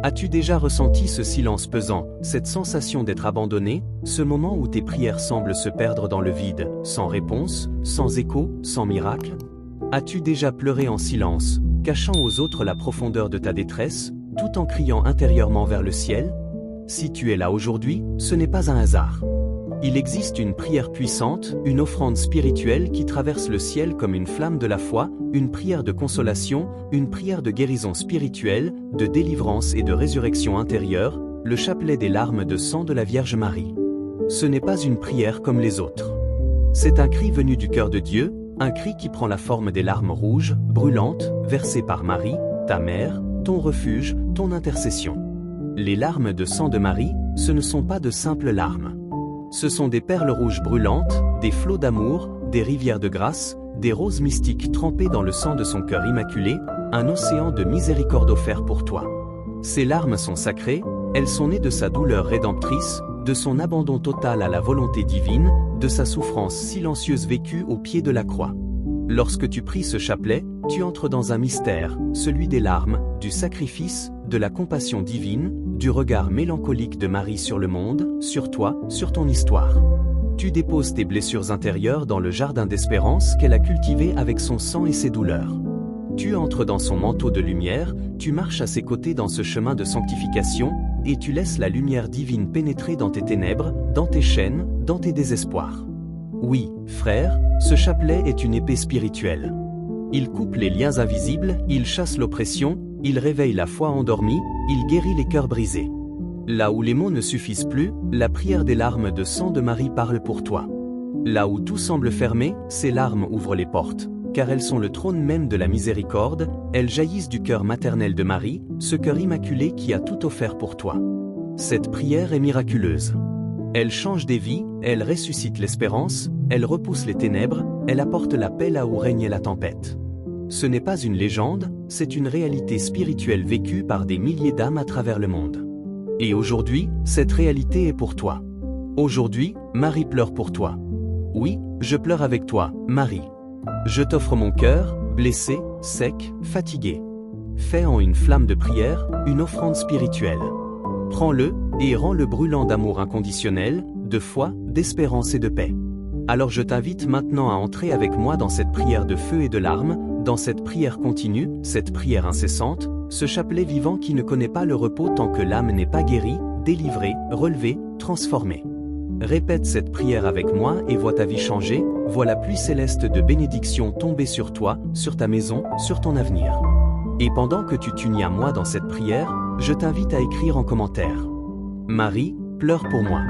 As-tu déjà ressenti ce silence pesant, cette sensation d'être abandonné, ce moment où tes prières semblent se perdre dans le vide, sans réponse, sans écho, sans miracle? As-tu déjà pleuré en silence, cachant aux autres la profondeur de ta détresse, tout en criant intérieurement vers le ciel? Si tu es là aujourd'hui, ce n'est pas un hasard. Il existe une prière puissante, une offrande spirituelle qui traverse le ciel comme une flamme de la foi, une prière de consolation, une prière de guérison spirituelle, de délivrance et de résurrection intérieure, le chapelet des larmes de sang de la Vierge Marie. Ce n'est pas une prière comme les autres. C'est un cri venu du cœur de Dieu, un cri qui prend la forme des larmes rouges, brûlantes, versées par Marie, ta mère, ton refuge, ton intercession. Les larmes de sang de Marie, ce ne sont pas de simples larmes. Ce sont des perles rouges brûlantes, des flots d'amour, des rivières de grâce, des roses mystiques trempées dans le sang de son cœur immaculé, un océan de miséricorde offert pour toi. Ces larmes sont sacrées, elles sont nées de sa douleur rédemptrice, de son abandon total à la volonté divine, de sa souffrance silencieuse vécue au pied de la croix. Lorsque tu pries ce chapelet, tu entres dans un mystère, celui des larmes, du sacrifice, de la compassion divine, du regard mélancolique de Marie sur le monde, sur toi, sur ton histoire. Tu déposes tes blessures intérieures dans le jardin d'espérance qu'elle a cultivé avec son sang et ses douleurs. Tu entres dans son manteau de lumière, tu marches à ses côtés dans ce chemin de sanctification, et tu laisses la lumière divine pénétrer dans tes ténèbres, dans tes chaînes, dans tes désespoirs. Oui, frère, ce chapelet est une épée spirituelle. Il coupe les liens invisibles, il chasse l'oppression, il réveille la foi endormie, il guérit les cœurs brisés. Là où les mots ne suffisent plus, la prière des larmes de sang de Marie parle pour toi. Là où tout semble fermé, ces larmes ouvrent les portes, car elles sont le trône même de la miséricorde, elles jaillissent du cœur maternel de Marie, ce cœur immaculé qui a tout offert pour toi. Cette prière est miraculeuse. Elle change des vies, elle ressuscite l'espérance, elle repousse les ténèbres, elle apporte la paix là où régnait la tempête. Ce n'est pas une légende, c'est une réalité spirituelle vécue par des milliers d'âmes à travers le monde. Et aujourd'hui, cette réalité est pour toi. Aujourd'hui, Marie pleure pour toi. Oui, je pleure avec toi, Marie. Je t'offre mon cœur, blessé, sec, fatigué. Fais en une flamme de prière, une offrande spirituelle. Prends-le, et rends-le brûlant d'amour inconditionnel, de foi, d'espérance et de paix. Alors je t'invite maintenant à entrer avec moi dans cette prière de feu et de larmes, dans cette prière continue, cette prière incessante, ce chapelet vivant qui ne connaît pas le repos tant que l'âme n'est pas guérie, délivrée, relevée, transformée. Répète cette prière avec moi et vois ta vie changer, vois la pluie céleste de bénédiction tomber sur toi, sur ta maison, sur ton avenir. Et pendant que tu t'unis à moi dans cette prière, je t'invite à écrire en commentaire. Marie, pleure pour moi.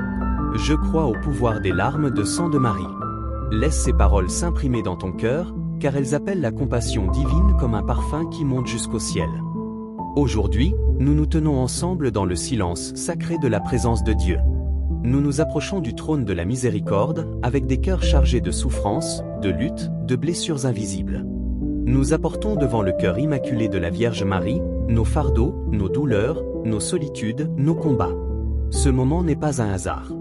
Je crois au pouvoir des larmes de sang de Marie. Laisse ces paroles s'imprimer dans ton cœur, car elles appellent la compassion divine comme un parfum qui monte jusqu'au ciel. Aujourd'hui, nous nous tenons ensemble dans le silence sacré de la présence de Dieu. Nous nous approchons du trône de la miséricorde, avec des cœurs chargés de souffrance, de lutte, de blessures invisibles. Nous apportons devant le cœur immaculé de la Vierge Marie, nos fardeaux, nos douleurs, nos solitudes, nos combats. Ce moment n'est pas un hasard.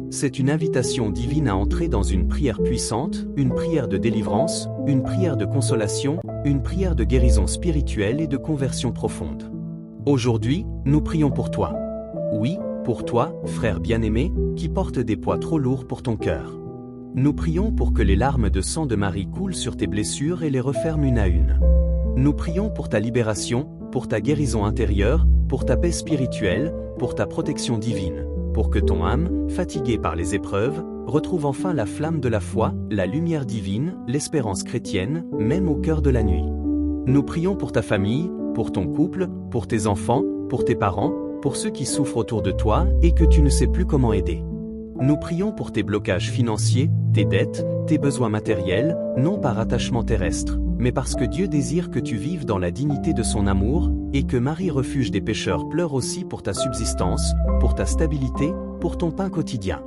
C'est une invitation divine à entrer dans une prière puissante, une prière de délivrance, une prière de consolation, une prière de guérison spirituelle et de conversion profonde. Aujourd'hui, nous prions pour toi. Oui, pour toi, frère bien-aimé, qui porte des poids trop lourds pour ton cœur. Nous prions pour que les larmes de sang de Marie coulent sur tes blessures et les referment une à une. Nous prions pour ta libération, pour ta guérison intérieure, pour ta paix spirituelle, pour ta protection divine, pour que ton âme, fatiguée par les épreuves, retrouve enfin la flamme de la foi, la lumière divine, l'espérance chrétienne, même au cœur de la nuit. Nous prions pour ta famille, pour ton couple, pour tes enfants, pour tes parents, pour ceux qui souffrent autour de toi et que tu ne sais plus comment aider. Nous prions pour tes blocages financiers, tes dettes, tes besoins matériels, non par attachement terrestre, mais parce que Dieu désire que tu vives dans la dignité de son amour, et que Marie refuge des pécheurs pleure aussi pour ta subsistance, pour ta stabilité, pour ton pain quotidien.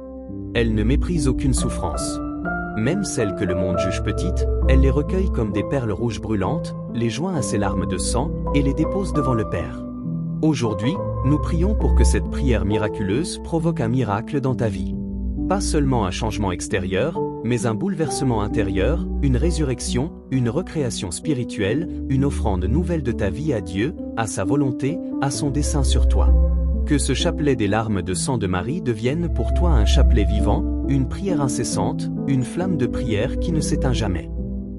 Elle ne méprise aucune souffrance. Même celles que le monde juge petites, elle les recueille comme des perles rouges brûlantes, les joint à ses larmes de sang, et les dépose devant le Père. Aujourd'hui, nous prions pour que cette prière miraculeuse provoque un miracle dans ta vie. Pas seulement un changement extérieur, mais un bouleversement intérieur, une résurrection, une recréation spirituelle, une offrande nouvelle de ta vie à Dieu, à sa volonté, à son dessein sur toi. Que ce chapelet des larmes de sang de Marie devienne pour toi un chapelet vivant, une prière incessante, une flamme de prière qui ne s'éteint jamais.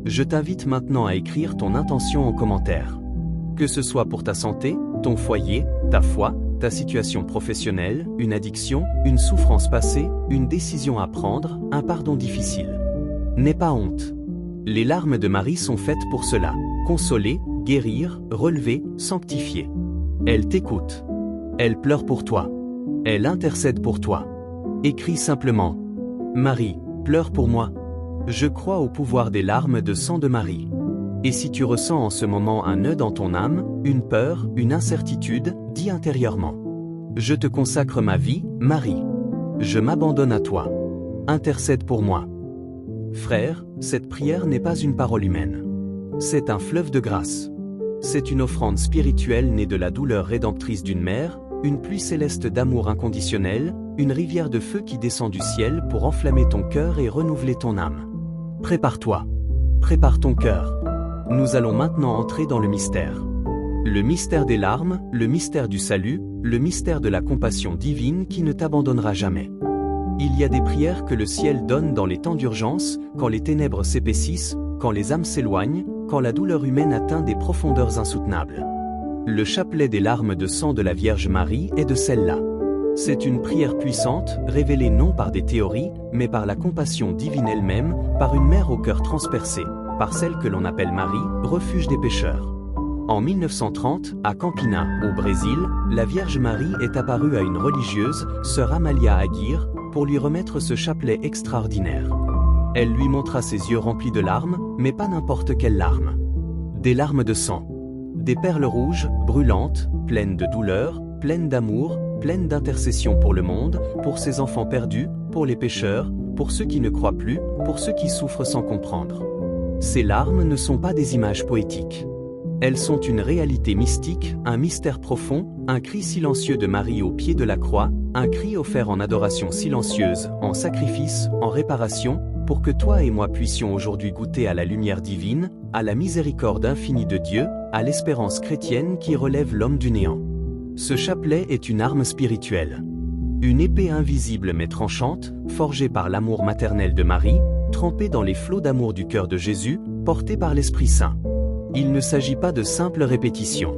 Je t'invite maintenant à écrire ton intention en commentaire. Que ce soit pour ta santé, ton foyer, ta foi, ta situation professionnelle, une addiction, une souffrance passée, une décision à prendre, un pardon difficile. N'aie pas honte. Les larmes de Marie sont faites pour cela. Consoler, guérir, relever, sanctifier. Elle t'écoute. Elle pleure pour toi. Elle intercède pour toi. Écris simplement. Marie, pleure pour moi. Je crois au pouvoir des larmes de sang de Marie. Et si tu ressens en ce moment un nœud dans ton âme, une peur, une incertitude, dis intérieurement. Je te consacre ma vie, Marie. Je m'abandonne à toi. Intercède pour moi. Frère, cette prière n'est pas une parole humaine. C'est un fleuve de grâce. C'est une offrande spirituelle née de la douleur rédemptrice d'une mère, une pluie céleste d'amour inconditionnel, une rivière de feu qui descend du ciel pour enflammer ton cœur et renouveler ton âme. Prépare-toi. Prépare ton cœur. Nous allons maintenant entrer dans le mystère. Le mystère des larmes, le mystère du salut, le mystère de la compassion divine qui ne t'abandonnera jamais. Il y a des prières que le ciel donne dans les temps d'urgence, quand les ténèbres s'épaississent, quand les âmes s'éloignent, quand la douleur humaine atteint des profondeurs insoutenables. Le chapelet des larmes de sang de la Vierge Marie est de celle-là. C'est une prière puissante, révélée non par des théories, mais par la compassion divine elle-même, par une mère au cœur transpercé, par celle que l'on appelle Marie, refuge des pécheurs. En 1930, à Campina, au Brésil, la Vierge Marie est apparue à une religieuse, sœur Amalia Aguirre, pour lui remettre ce chapelet extraordinaire. Elle lui montra ses yeux remplis de larmes, mais pas n'importe quelles larmes. Des larmes de sang. Des perles rouges, brûlantes, pleines de douleur, pleines d'amour, pleines d'intercession pour le monde, pour ses enfants perdus, pour les pécheurs, pour ceux qui ne croient plus, pour ceux qui souffrent sans comprendre. Ces larmes ne sont pas des images poétiques. Elles sont une réalité mystique, un mystère profond, un cri silencieux de Marie au pied de la croix, un cri offert en adoration silencieuse, en sacrifice, en réparation, pour que toi et moi puissions aujourd'hui goûter à la lumière divine, à la miséricorde infinie de Dieu, à l'espérance chrétienne qui relève l'homme du néant. Ce chapelet est une arme spirituelle. Une épée invisible mais tranchante, forgée par l'amour maternel de Marie, trempée dans les flots d'amour du cœur de Jésus, portée par l'Esprit Saint. Il ne s'agit pas de simples répétitions.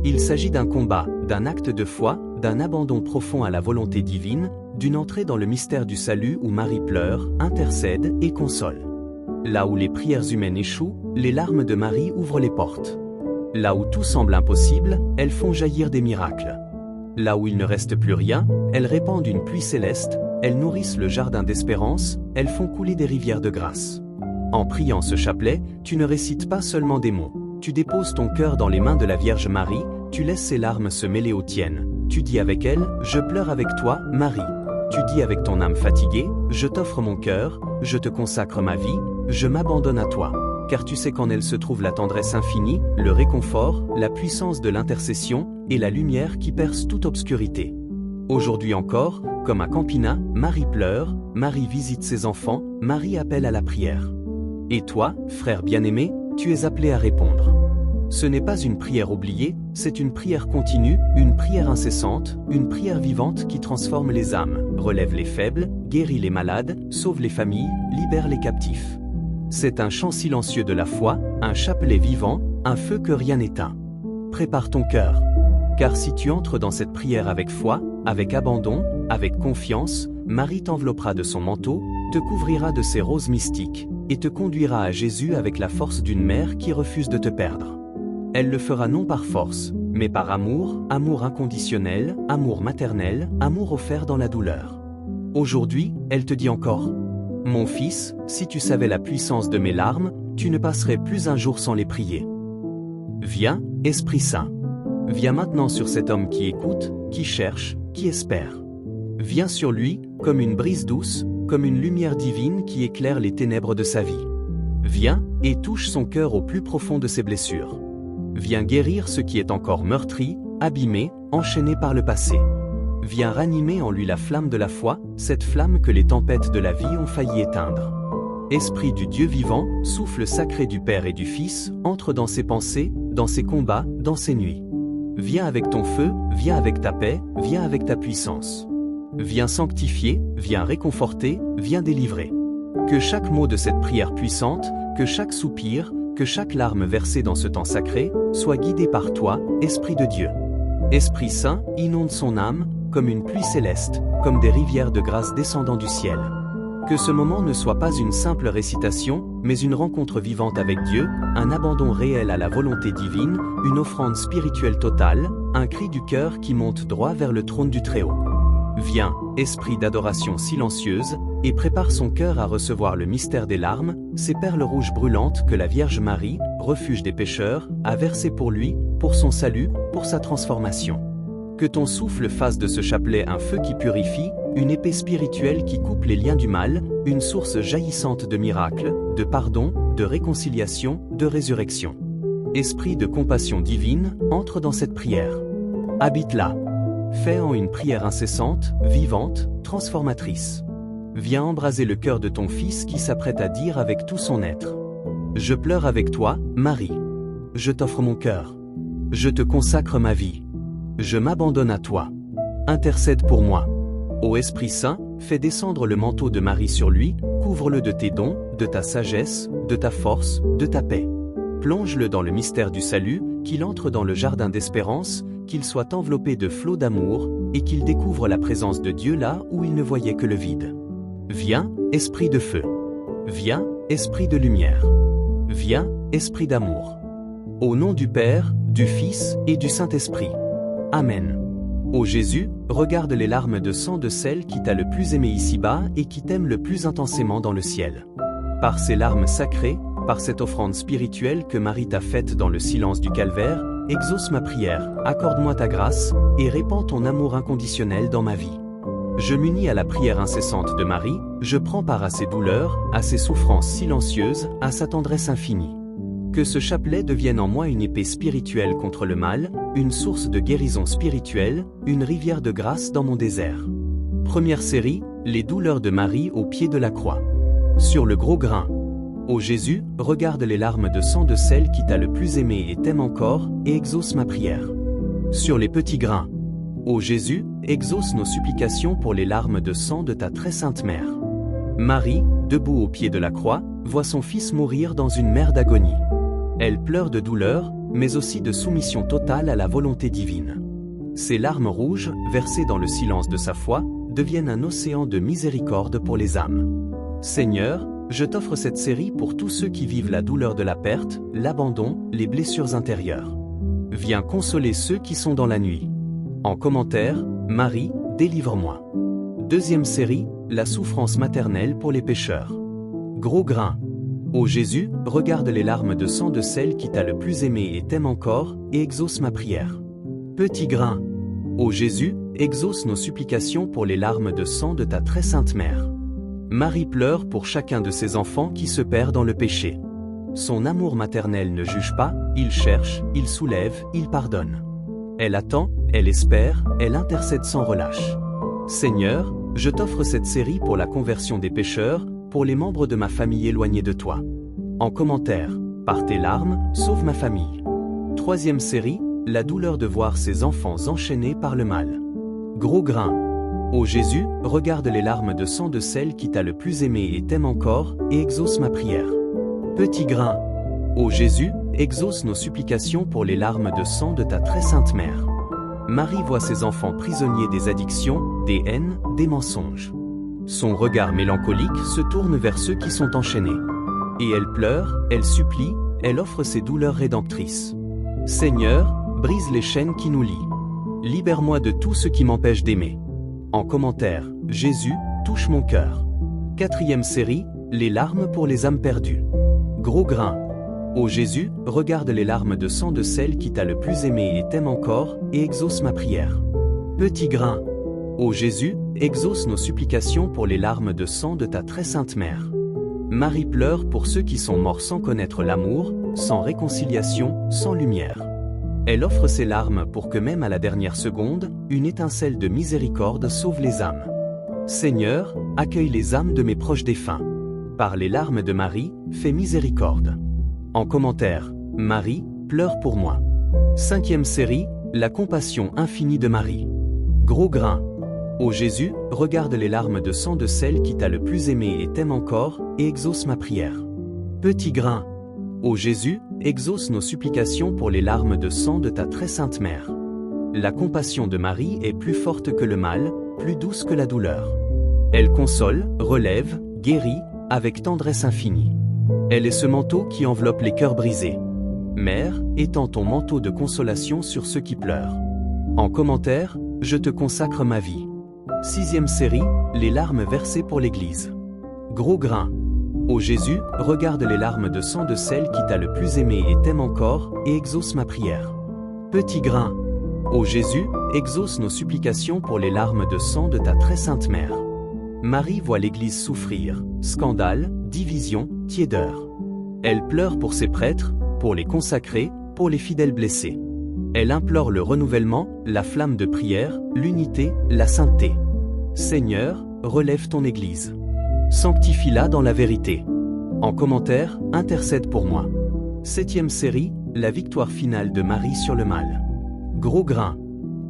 Il s'agit d'un combat, d'un acte de foi, d'un abandon profond à la volonté divine, d'une entrée dans le mystère du salut où Marie pleure, intercède et console. Là où les prières humaines échouent, les larmes de Marie ouvrent les portes. Là où tout semble impossible, elles font jaillir des miracles. Là où il ne reste plus rien, elles répandent une pluie céleste, elles nourrissent le jardin d'espérance, elles font couler des rivières de grâce. En priant ce chapelet, tu ne récites pas seulement des mots. Tu déposes ton cœur dans les mains de la Vierge Marie, tu laisses ses larmes se mêler aux tiennes. Tu dis avec elle, je pleure avec toi, Marie. Tu dis avec ton âme fatiguée, je t'offre mon cœur, je te consacre ma vie, je m'abandonne à toi. Car tu sais qu'en elle se trouve la tendresse infinie, le réconfort, la puissance de l'intercession et la lumière qui perce toute obscurité. Aujourd'hui encore, comme à Campina, Marie pleure, Marie visite ses enfants, Marie appelle à la prière. Et toi, frère bien-aimé, tu es appelé à répondre. Ce n'est pas une prière oubliée, c'est une prière continue, une prière incessante, une prière vivante qui transforme les âmes, relève les faibles, guérit les malades, sauve les familles, libère les captifs. C'est un chant silencieux de la foi, un chapelet vivant, un feu que rien n'éteint. Prépare ton cœur. Car si tu entres dans cette prière avec foi, avec abandon, avec confiance, Marie t'enveloppera de son manteau, te couvrira de ses roses mystiques, et te conduira à Jésus avec la force d'une mère qui refuse de te perdre. Elle le fera non par force, mais par amour, amour inconditionnel, amour maternel, amour offert dans la douleur. Aujourd'hui, elle te dit encore, « Mon fils, si tu savais la puissance de mes larmes, tu ne passerais plus un jour sans les prier. » Viens, Esprit Saint. Viens maintenant sur cet homme qui écoute, qui cherche, qui espère. Viens sur lui, comme une brise douce, comme une lumière divine qui éclaire les ténèbres de sa vie. Viens, et touche son cœur au plus profond de ses blessures. Viens guérir ce qui est encore meurtri, abîmé, enchaîné par le passé. Viens ranimer en lui la flamme de la foi, cette flamme que les tempêtes de la vie ont failli éteindre. Esprit du Dieu vivant, souffle sacré du Père et du Fils, entre dans ses pensées, dans ses combats, dans ses nuits. Viens avec ton feu, viens avec ta paix, viens avec ta puissance. Viens sanctifier, viens réconforter, viens délivrer. Que chaque mot de cette prière puissante, que chaque soupir, que chaque larme versée dans ce temps sacré, soit guidé par toi, Esprit de Dieu. Esprit Saint, inonde son âme, comme une pluie céleste, comme des rivières de grâce descendant du ciel. Que ce moment ne soit pas une simple récitation, mais une rencontre vivante avec Dieu, un abandon réel à la volonté divine, une offrande spirituelle totale, un cri du cœur qui monte droit vers le trône du Très-Haut. Viens, esprit d'adoration silencieuse, et prépare son cœur à recevoir le mystère des larmes, ces perles rouges brûlantes que la Vierge Marie, refuge des pécheurs, a versées pour lui, pour son salut, pour sa transformation. Que ton souffle fasse de ce chapelet un feu qui purifie, une épée spirituelle qui coupe les liens du mal, une source jaillissante de miracles, de pardon, de réconciliation, de résurrection. Esprit de compassion divine, entre dans cette prière. Habite là. Fais en une prière incessante, vivante, transformatrice. Viens embraser le cœur de ton Fils qui s'apprête à dire avec tout son être. Je pleure avec toi, Marie. Je t'offre mon cœur. Je te consacre ma vie. Je m'abandonne à toi. Intercède pour moi. Ô Esprit Saint, fais descendre le manteau de Marie sur lui, couvre-le de tes dons, de ta sagesse, de ta force, de ta paix. Plonge-le dans le mystère du salut, qu'il entre dans le jardin d'espérance, qu'il soit enveloppé de flots d'amour, et qu'il découvre la présence de Dieu là où il ne voyait que le vide. Viens, Esprit de feu. Viens, Esprit de lumière. Viens, Esprit d'amour. Au nom du Père, du Fils et du Saint-Esprit. Amen. Ô Jésus, regarde les larmes de sang de celle qui t'a le plus aimé ici-bas et qui t'aime le plus intensément dans le ciel. Par ces larmes sacrées, par cette offrande spirituelle que Marie t'a faite dans le silence du calvaire, exauce ma prière, accorde-moi ta grâce, et répands ton amour inconditionnel dans ma vie. Je m'unis à la prière incessante de Marie, je prends part à ses douleurs, à ses souffrances silencieuses, à sa tendresse infinie. Que ce chapelet devienne en moi une épée spirituelle contre le mal, une source de guérison spirituelle, une rivière de grâce dans mon désert. Première série, les douleurs de Marie au pied de la croix. Sur le gros grain. Ô Jésus, regarde les larmes de sang de celle qui t'a le plus aimé et t'aime encore, et exauce ma prière. Sur les petits grains. Ô Jésus, exauce nos supplications pour les larmes de sang de ta très sainte mère. Marie, debout au pied de la croix, voit son fils mourir dans une mer d'agonie. Elle pleure de douleur, mais aussi de soumission totale à la volonté divine. Ces larmes rouges, versées dans le silence de sa foi, deviennent un océan de miséricorde pour les âmes. Seigneur, je t'offre cette série pour tous ceux qui vivent la douleur de la perte, l'abandon, les blessures intérieures. Viens consoler ceux qui sont dans la nuit. En commentaire, Marie, délivre-moi. Deuxième série, la souffrance maternelle pour les pécheurs. Gros grain. Ô Jésus, regarde les larmes de sang de celle qui t'a le plus aimé et t'aime encore, et exauce ma prière. Petit grain. Ô Jésus, exauce nos supplications pour les larmes de sang de ta très sainte mère. Marie pleure pour chacun de ses enfants qui se perd dans le péché. Son amour maternel ne juge pas, il cherche, il soulève, il pardonne. Elle attend, elle espère, elle intercède sans relâche. Seigneur, je t'offre cette série pour la conversion des pécheurs, pour les membres de ma famille éloignés de toi. En commentaire, par tes larmes, sauve ma famille. Troisième série, la douleur de voir ses enfants enchaînés par le mal. Gros grain. Ô Jésus, regarde les larmes de sang de celle qui t'a le plus aimé et t'aime encore, et exauce ma prière. Petit grain. Ô Jésus, exauce nos supplications pour les larmes de sang de ta très sainte mère. Marie voit ses enfants prisonniers des addictions, des haines, des mensonges. Son regard mélancolique se tourne vers ceux qui sont enchaînés. Et elle pleure, elle supplie, elle offre ses douleurs rédemptrices. Seigneur, brise les chaînes qui nous lient. Libère-moi de tout ce qui m'empêche d'aimer. En commentaire, Jésus, touche mon cœur. Quatrième série, les larmes pour les âmes perdues. Gros grain. Ô Jésus, regarde les larmes de sang de celle qui t'a le plus aimé et t'aime encore, et exauce ma prière. Petit grain. Ô Jésus, exauce nos supplications pour les larmes de sang de ta très sainte mère. Marie pleure pour ceux qui sont morts sans connaître l'amour, sans réconciliation, sans lumière. Elle offre ses larmes pour que même à la dernière seconde, une étincelle de miséricorde sauve les âmes. Seigneur, accueille les âmes de mes proches défunts. Par les larmes de Marie, fais miséricorde. En commentaire, Marie, pleure pour moi. 5e série, la compassion infinie de Marie. Gros grain. Ô Jésus, regarde les larmes de sang de celle qui t'a le plus aimé et t'aime encore, et exauce ma prière. Petit grain. Ô Jésus, exauce nos supplications pour les larmes de sang de ta très sainte mère. La compassion de Marie est plus forte que le mal, plus douce que la douleur. Elle console, relève, guérit, avec tendresse infinie. Elle est ce manteau qui enveloppe les cœurs brisés. Mère, étends ton manteau de consolation sur ceux qui pleurent. En commentaire, je te consacre ma vie. 6e série, les larmes versées pour l'Église. Gros grain. Ô Jésus, regarde les larmes de sang de celle qui t'a le plus aimé et t'aime encore, et exauce ma prière. Petit grain. Ô Jésus, exauce nos supplications pour les larmes de sang de ta très sainte mère. Marie voit l'Église souffrir, scandale, division, tiédeur. Elle pleure pour ses prêtres, pour les consacrés, pour les fidèles blessés. Elle implore le renouvellement, la flamme de prière, l'unité, la sainteté. Seigneur, relève ton Église. Sanctifie-la dans la vérité. En commentaire, intercède pour moi. 7e série, la victoire finale de Marie sur le mal. Gros grain.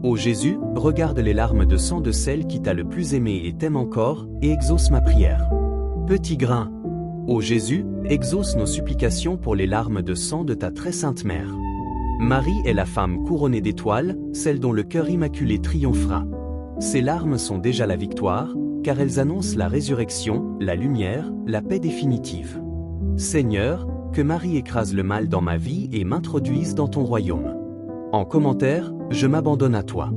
Ô Jésus, regarde les larmes de sang de celle qui t'a le plus aimé et t'aime encore, et exauce ma prière. Petit grain. Ô Jésus, exauce nos supplications pour les larmes de sang de ta très sainte mère. Marie est la femme couronnée d'étoiles, celle dont le cœur immaculé triomphera. Ses larmes sont déjà la victoire, car elles annoncent la résurrection, la lumière, la paix définitive. Seigneur, que Marie écrase le mal dans ma vie et m'introduise dans ton royaume. En commentaire, je m'abandonne à toi.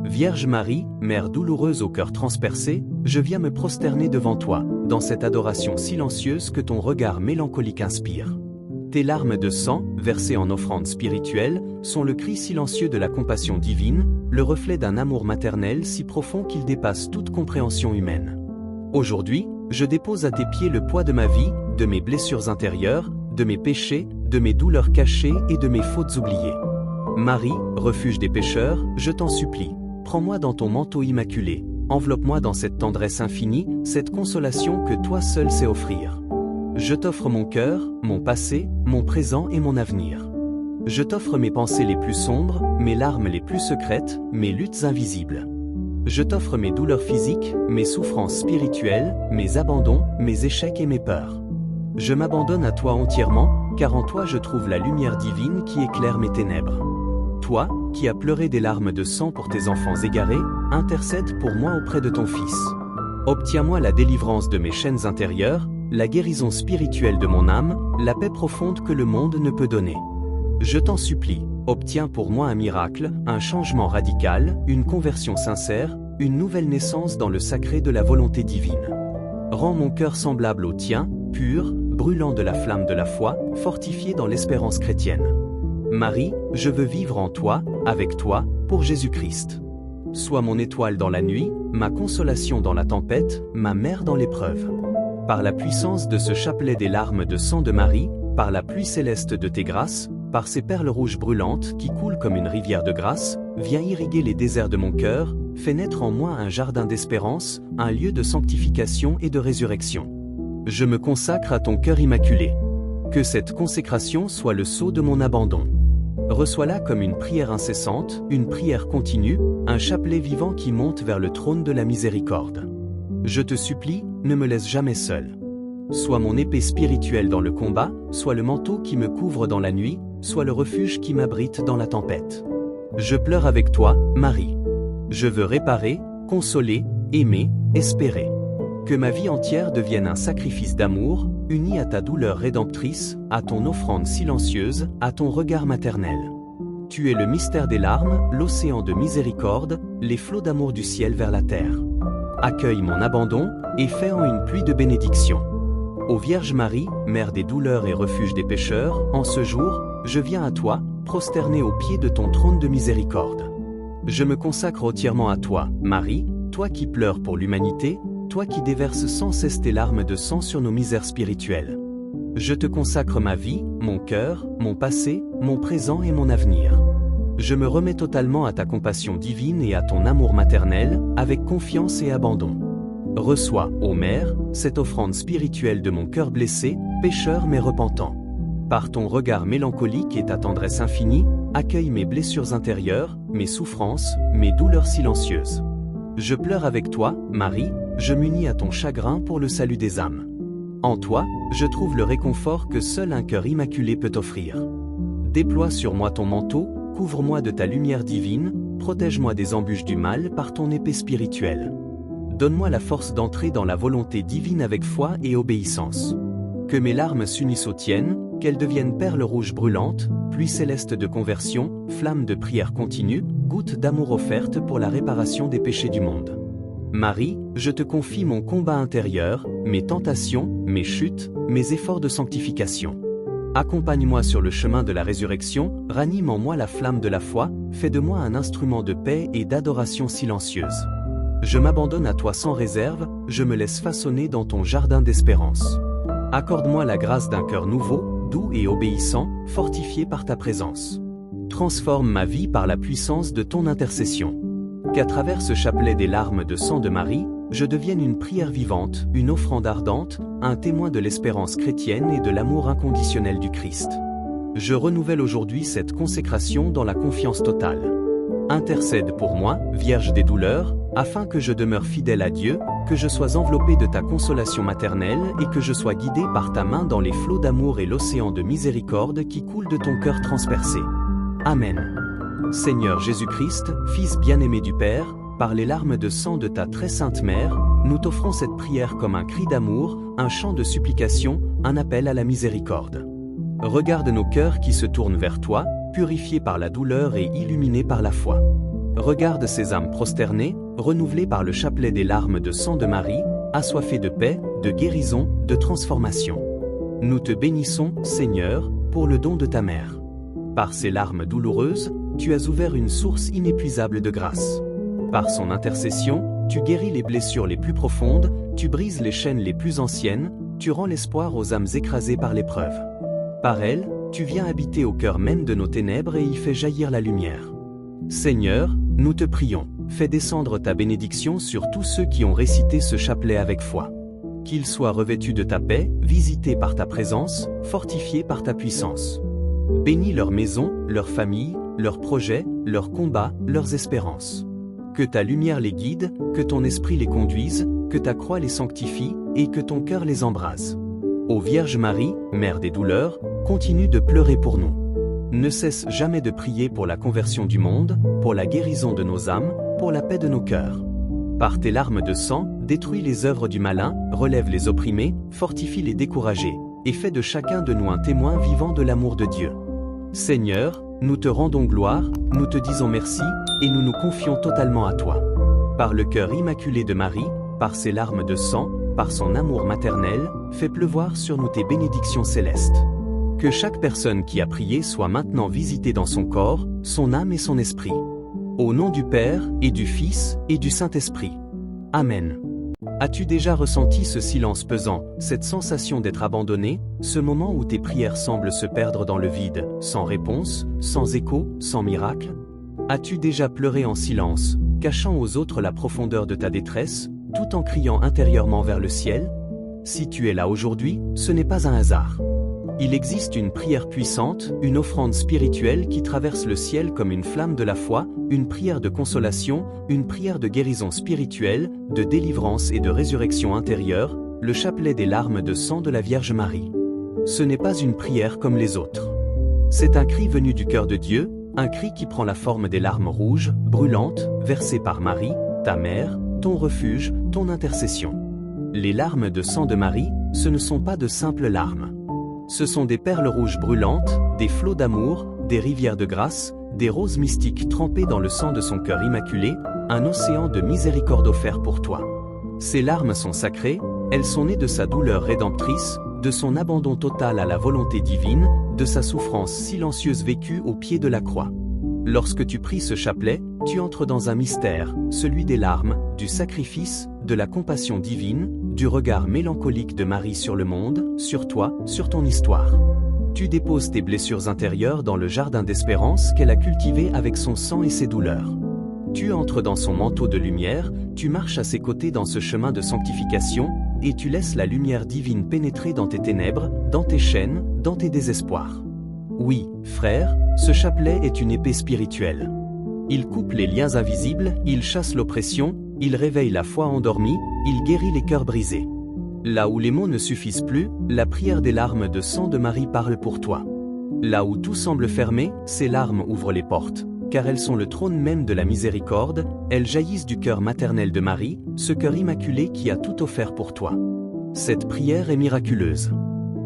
Vierge Marie, Mère douloureuse au cœur transpercé, je viens me prosterner devant toi, dans cette adoration silencieuse que ton regard mélancolique inspire. Tes larmes de sang, versées en offrande spirituelle, sont le cri silencieux de la compassion divine, le reflet d'un amour maternel si profond qu'il dépasse toute compréhension humaine. Aujourd'hui, je dépose à tes pieds le poids de ma vie, de mes blessures intérieures, de mes péchés, de mes douleurs cachées et de mes fautes oubliées. Marie, refuge des pécheurs, je t'en supplie, prends-moi dans ton manteau immaculé, enveloppe-moi dans cette tendresse infinie, cette consolation que toi seul sais offrir. Je t'offre mon cœur, mon passé, mon présent et mon avenir. Je t'offre mes pensées les plus sombres, mes larmes les plus secrètes, mes luttes invisibles. Je t'offre mes douleurs physiques, mes souffrances spirituelles, mes abandons, mes échecs et mes peurs. Je m'abandonne à toi entièrement, car en toi je trouve la lumière divine qui éclaire mes ténèbres. Toi, qui as pleuré des larmes de sang pour tes enfants égarés, intercède pour moi auprès de ton Fils. Obtiens-moi la délivrance de mes chaînes intérieures, la guérison spirituelle de mon âme, la paix profonde que le monde ne peut donner. Je t'en supplie, obtiens pour moi un miracle, un changement radical, une conversion sincère, une nouvelle naissance dans le sacré de la volonté divine. Rends mon cœur semblable au tien, pur, brûlant de la flamme de la foi, fortifié dans l'espérance chrétienne. Marie, je veux vivre en toi, avec toi, pour Jésus-Christ. Sois mon étoile dans la nuit, ma consolation dans la tempête, ma mère dans l'épreuve. Par la puissance de ce chapelet des larmes de sang de Marie, par la pluie céleste de tes grâces, par ces perles rouges brûlantes qui coulent comme une rivière de grâce, viens irriguer les déserts de mon cœur, fais naître en moi un jardin d'espérance, un lieu de sanctification et de résurrection. Je me consacre à ton cœur immaculé. Que cette consécration soit le sceau de mon abandon. Reçois-la comme une prière incessante, une prière continue, un chapelet vivant qui monte vers le trône de la miséricorde. Je te supplie, ne me laisse jamais seul. Sois mon épée spirituelle dans le combat, sois le manteau qui me couvre dans la nuit, sois le refuge qui m'abrite dans la tempête. Je pleure avec toi, Marie. Je veux réparer, consoler, aimer, espérer. Que ma vie entière devienne un sacrifice d'amour, uni à ta douleur rédemptrice, à ton offrande silencieuse, à ton regard maternel. Tu es le mystère des larmes, l'océan de miséricorde, les flots d'amour du ciel vers la terre. Accueille mon abandon, et fais en une pluie de bénédictions. Ô Vierge Marie, Mère des douleurs et refuge des pécheurs, en ce jour, je viens à toi, prosterné au pied de ton trône de miséricorde. Je me consacre entièrement à toi, Marie, toi qui pleures pour l'humanité, toi qui déverses sans cesse tes larmes de sang sur nos misères spirituelles. Je te consacre ma vie, mon cœur, mon passé, mon présent et mon avenir. Je me remets totalement à ta compassion divine et à ton amour maternel, avec confiance et abandon. Reçois, ô Mère, cette offrande spirituelle de mon cœur blessé, pécheur mais repentant. Par ton regard mélancolique et ta tendresse infinie, accueille mes blessures intérieures, mes souffrances, mes douleurs silencieuses. Je pleure avec toi, Marie, je m'unis à ton chagrin pour le salut des âmes. En toi, je trouve le réconfort que seul un cœur immaculé peut offrir. Déploie sur moi ton manteau, couvre-moi de ta lumière divine, protège-moi des embûches du mal par ton épée spirituelle. Donne-moi la force d'entrer dans la volonté divine avec foi et obéissance. Que mes larmes s'unissent aux tiennes, qu'elles deviennent perles rouges brûlantes, pluie céleste de conversion, flamme de prière continue, goutte d'amour offerte pour la réparation des péchés du monde. Marie, je te confie mon combat intérieur, mes tentations, mes chutes, mes efforts de sanctification. Accompagne-moi sur le chemin de la résurrection, ranime en moi la flamme de la foi, fais de moi un instrument de paix et d'adoration silencieuse. Je m'abandonne à toi sans réserve, je me laisse façonner dans ton jardin d'espérance. Accorde-moi la grâce d'un cœur nouveau, doux et obéissant, fortifié par ta présence. Transforme ma vie par la puissance de ton intercession. Qu'à travers ce chapelet des larmes de sang de Marie, je devienne une prière vivante, une offrande ardente, un témoin de l'espérance chrétienne et de l'amour inconditionnel du Christ. Je renouvelle aujourd'hui cette consécration dans la confiance totale. Intercède pour moi, Vierge des douleurs, afin que je demeure fidèle à Dieu, que je sois enveloppé de ta consolation maternelle et que je sois guidé par ta main dans les flots d'amour et l'océan de miséricorde qui coule de ton cœur transpercé. Amen. Seigneur Jésus-Christ, Fils bien-aimé du Père, par les larmes de sang de ta très sainte Mère, nous t'offrons cette prière comme un cri d'amour, un chant de supplication, un appel à la miséricorde. Regarde nos cœurs qui se tournent vers toi, purifiés par la douleur et illuminés par la foi. Regarde ces âmes prosternées, renouvelées par le chapelet des larmes de sang de Marie, assoiffées de paix, de guérison, de transformation. Nous te bénissons, Seigneur, pour le don de ta mère. Par ces larmes douloureuses, tu as ouvert une source inépuisable de grâce. Par son intercession, tu guéris les blessures les plus profondes, tu brises les chaînes les plus anciennes, tu rends l'espoir aux âmes écrasées par l'épreuve. Par elle, tu viens habiter au cœur même de nos ténèbres et y fais jaillir la lumière. Seigneur, nous te prions, fais descendre ta bénédiction sur tous ceux qui ont récité ce chapelet avec foi. Qu'ils soient revêtus de ta paix, visités par ta présence, fortifiés par ta puissance. Bénis leur maison, leur famille, leurs projets, leurs combats, leurs espérances. Que ta lumière les guide, que ton esprit les conduise, que ta croix les sanctifie, et que ton cœur les embrase. Ô Vierge Marie, Mère des douleurs, continue de pleurer pour nous. Ne cesse jamais de prier pour la conversion du monde, pour la guérison de nos âmes, pour la paix de nos cœurs. Par tes larmes de sang, détruis les œuvres du malin, relève les opprimés, fortifie les découragés, et fais de chacun de nous un témoin vivant de l'amour de Dieu. Seigneur, nous te rendons gloire, nous te disons merci, et nous nous confions totalement à toi. Par le cœur immaculé de Marie, par ses larmes de sang, par son amour maternel, fais pleuvoir sur nous tes bénédictions célestes. Que chaque personne qui a prié soit maintenant visitée dans son corps, son âme et son esprit. Au nom du Père, et du Fils, et du Saint-Esprit. Amen. As-tu déjà ressenti ce silence pesant, cette sensation d'être abandonné, ce moment où tes prières semblent se perdre dans le vide, sans réponse, sans écho, sans miracle? As-tu déjà pleuré en silence, cachant aux autres la profondeur de ta détresse, tout en criant intérieurement vers le ciel? Si tu es là aujourd'hui, ce n'est pas un hasard. Il existe une prière puissante, une offrande spirituelle qui traverse le ciel comme une flamme de la foi, une prière de consolation, une prière de guérison spirituelle, de délivrance et de résurrection intérieure, le chapelet des larmes de sang de la Vierge Marie. Ce n'est pas une prière comme les autres. C'est un cri venu du cœur de Dieu, un cri qui prend la forme des larmes rouges, brûlantes, versées par Marie, ta mère, ton refuge, ton intercession. Les larmes de sang de Marie, ce ne sont pas de simples larmes. Ce sont des perles rouges brûlantes, des flots d'amour, des rivières de grâce, des roses mystiques trempées dans le sang de son cœur immaculé, un océan de miséricorde offert pour toi. Ces larmes sont sacrées, elles sont nées de sa douleur rédemptrice, de son abandon total à la volonté divine, de sa souffrance silencieuse vécue au pied de la croix. Lorsque tu pries ce chapelet, tu entres dans un mystère, celui des larmes, du sacrifice, de la compassion divine, du regard mélancolique de Marie sur le monde, sur toi, sur ton histoire. Tu déposes tes blessures intérieures dans le jardin d'espérance qu'elle a cultivé avec son sang et ses douleurs. Tu entres dans son manteau de lumière, Tu marches à ses côtés dans ce chemin de sanctification, et tu laisses la lumière divine pénétrer dans tes ténèbres, dans tes chaînes, dans tes désespoirs. Oui, frère, ce chapelet est une épée spirituelle. Il coupe les liens invisibles, il chasse l'oppression, il réveille la foi endormie, il guérit les cœurs brisés. Là où les mots ne suffisent plus, la prière des larmes de sang de Marie parle pour toi. Là où tout semble fermé, ces larmes ouvrent les portes, car elles sont le trône même de la miséricorde, elles jaillissent du cœur maternel de Marie, ce cœur immaculé qui a tout offert pour toi. Cette prière est miraculeuse.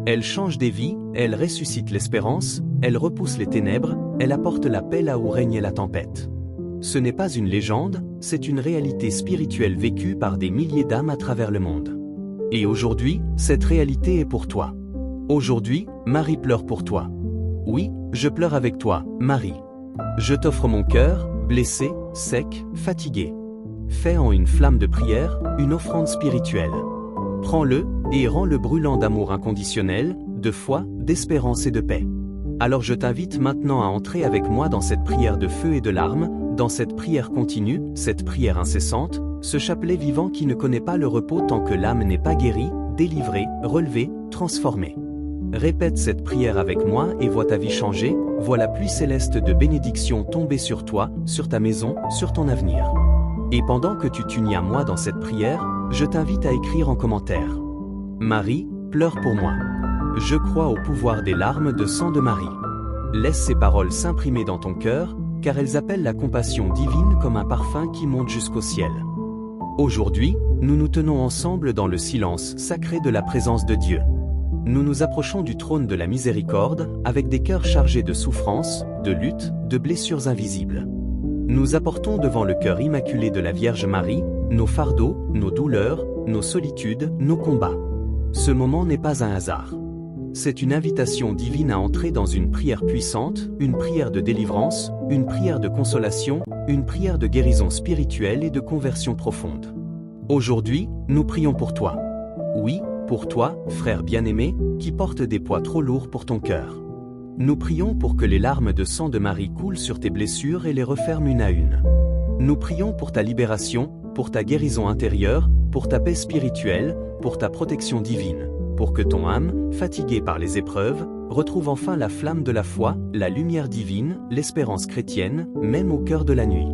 Elle change des vies, elle ressuscite l'espérance, elle repousse les ténèbres, elle apporte la paix là où régnait la tempête. Ce n'est pas une légende, c'est une réalité spirituelle vécue par des milliers d'âmes à travers le monde. Et aujourd'hui, cette réalité est pour toi. Aujourd'hui, Marie pleure pour toi. Oui, je pleure avec toi, Marie. Je t'offre mon cœur, blessé, sec, fatigué. Fais en une flamme de prière, une offrande spirituelle. Prends-le, et rends-le brûlant d'amour inconditionnel, de foi, d'espérance et de paix. Alors je t'invite maintenant à entrer avec moi dans cette prière de feu et de larmes, dans cette prière continue, cette prière incessante, ce chapelet vivant qui ne connaît pas le repos tant que l'âme n'est pas guérie, délivrée, relevée, transformée. Répète cette prière avec moi et vois ta vie changer, vois la pluie céleste de bénédiction tomber sur toi, sur ta maison, sur ton avenir. Et pendant que tu t'unis à moi dans cette prière, je t'invite à écrire en commentaire. Marie, pleure pour moi. Je crois au pouvoir des larmes de sang de Marie. Laisse ces paroles s'imprimer dans ton cœur, car elles appellent la compassion divine comme un parfum qui monte jusqu'au ciel. Aujourd'hui, nous nous tenons ensemble dans le silence sacré de la présence de Dieu. Nous nous approchons du trône de la miséricorde, avec des cœurs chargés de souffrances, de luttes, de blessures invisibles. Nous apportons devant le cœur immaculé de la Vierge Marie, nos fardeaux, nos douleurs, nos solitudes, nos combats. Ce moment n'est pas un hasard. C'est une invitation divine à entrer dans une prière puissante, une prière de délivrance, une prière de consolation, une prière de guérison spirituelle et de conversion profonde. Aujourd'hui, nous prions pour toi. Oui, pour toi, frère bien-aimé, qui porte des poids trop lourds pour ton cœur. Nous prions pour que les larmes de sang de Marie coulent sur tes blessures et les referment une à une. Nous prions pour ta libération, pour ta guérison intérieure, pour ta paix spirituelle, pour ta protection divine, pour que ton âme, fatiguée par les épreuves, retrouve enfin la flamme de la foi, la lumière divine, l'espérance chrétienne, même au cœur de la nuit.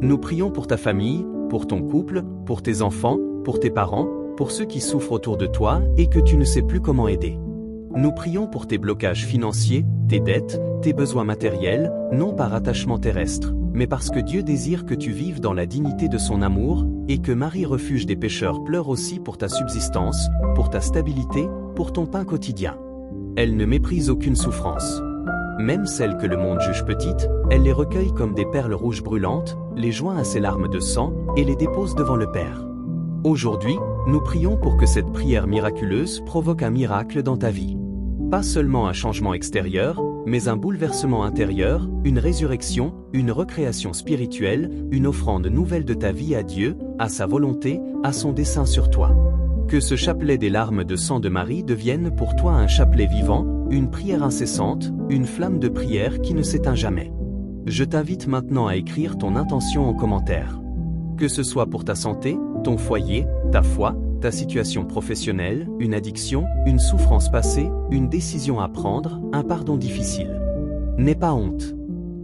Nous prions pour ta famille, pour ton couple, pour tes enfants, pour tes parents, pour ceux qui souffrent autour de toi et que tu ne sais plus comment aider. Nous prions pour tes blocages financiers, tes dettes, tes besoins matériels, non par attachement terrestre, mais parce que Dieu désire que tu vives dans la dignité de son amour, et que Marie refuge des pécheurs pleure aussi pour ta subsistance, pour ta stabilité, pour ton pain quotidien. Elle ne méprise aucune souffrance. Même celles que le monde juge petites, elle les recueille comme des perles rouges brûlantes, les joint à ses larmes de sang, et les dépose devant le Père. Aujourd'hui, nous prions pour que cette prière miraculeuse provoque un miracle dans ta vie. Pas seulement un changement extérieur, mais un bouleversement intérieur, une résurrection, une recréation spirituelle, une offrande nouvelle de ta vie à Dieu, à sa volonté, à son dessein sur toi. Que ce chapelet des larmes de sang de Marie devienne pour toi un chapelet vivant, une prière incessante, une flamme de prière qui ne s'éteint jamais. Je t'invite maintenant à écrire ton intention en commentaire. Que ce soit pour ta santé, ton foyer, ta foi, ta situation professionnelle, une addiction, une souffrance passée, une décision à prendre, un pardon difficile. N'aie pas honte.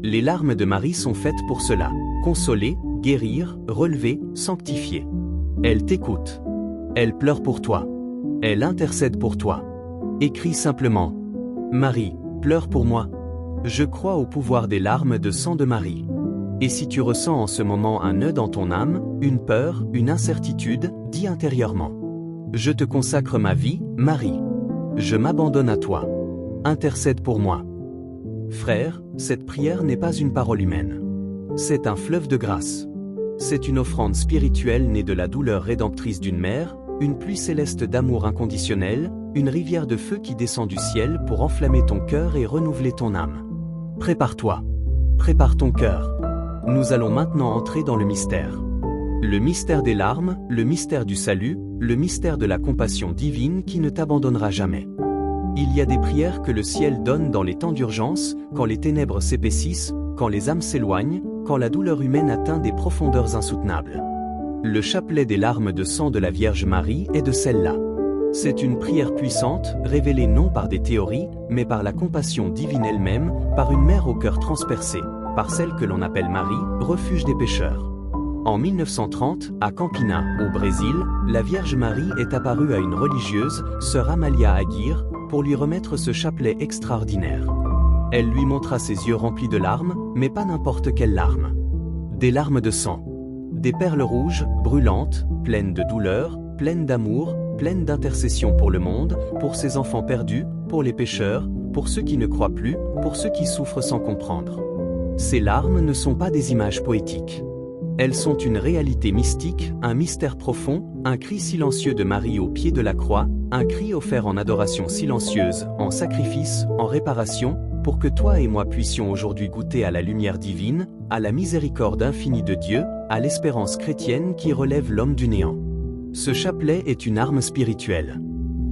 Les larmes de Marie sont faites pour cela. Consoler, guérir, relever, sanctifier. Elle t'écoute. Elle pleure pour toi. Elle intercède pour toi. Écris simplement. Marie, pleure pour moi. Je crois au pouvoir des larmes de sang de Marie. Et si tu ressens en ce moment un nœud dans ton âme, une peur, une incertitude, dis intérieurement. Je te consacre ma vie, Marie. Je m'abandonne à toi. Intercède pour moi. Frère, cette prière n'est pas une parole humaine. C'est un fleuve de grâce. C'est une offrande spirituelle née de la douleur rédemptrice d'une mère, une pluie céleste d'amour inconditionnel, une rivière de feu qui descend du ciel pour enflammer ton cœur et renouveler ton âme. Prépare-toi. Prépare ton cœur. Nous allons maintenant entrer dans le mystère. Le mystère des larmes, le mystère du salut, le mystère de la compassion divine qui ne t'abandonnera jamais. Il y a des prières que le ciel donne dans les temps d'urgence, quand les ténèbres s'épaississent, quand les âmes s'éloignent, quand la douleur humaine atteint des profondeurs insoutenables. Le chapelet des larmes de sang de la Vierge Marie est de celle-là. C'est une prière puissante, révélée non par des théories, mais par la compassion divine elle-même, par une mère au cœur transpercé, par celle que l'on appelle Marie, refuge des pécheurs. En 1930, à Campina, au Brésil, la Vierge Marie est apparue à une religieuse, sœur Amalia Aguirre, pour lui remettre ce chapelet extraordinaire. Elle lui montra ses yeux remplis de larmes, mais pas n'importe quelles larmes. Des larmes de sang. Des perles rouges, brûlantes, pleines de douleur, pleines d'amour, pleines d'intercession pour le monde, pour ses enfants perdus, pour les pécheurs, pour ceux qui ne croient plus, pour ceux qui souffrent sans comprendre. Ces larmes ne sont pas des images poétiques. Elles sont une réalité mystique, un mystère profond, un cri silencieux de Marie au pied de la croix, un cri offert en adoration silencieuse, en sacrifice, en réparation, pour que toi et moi puissions aujourd'hui goûter à la lumière divine, à la miséricorde infinie de Dieu, à l'espérance chrétienne qui relève l'homme du néant. Ce chapelet est une arme spirituelle.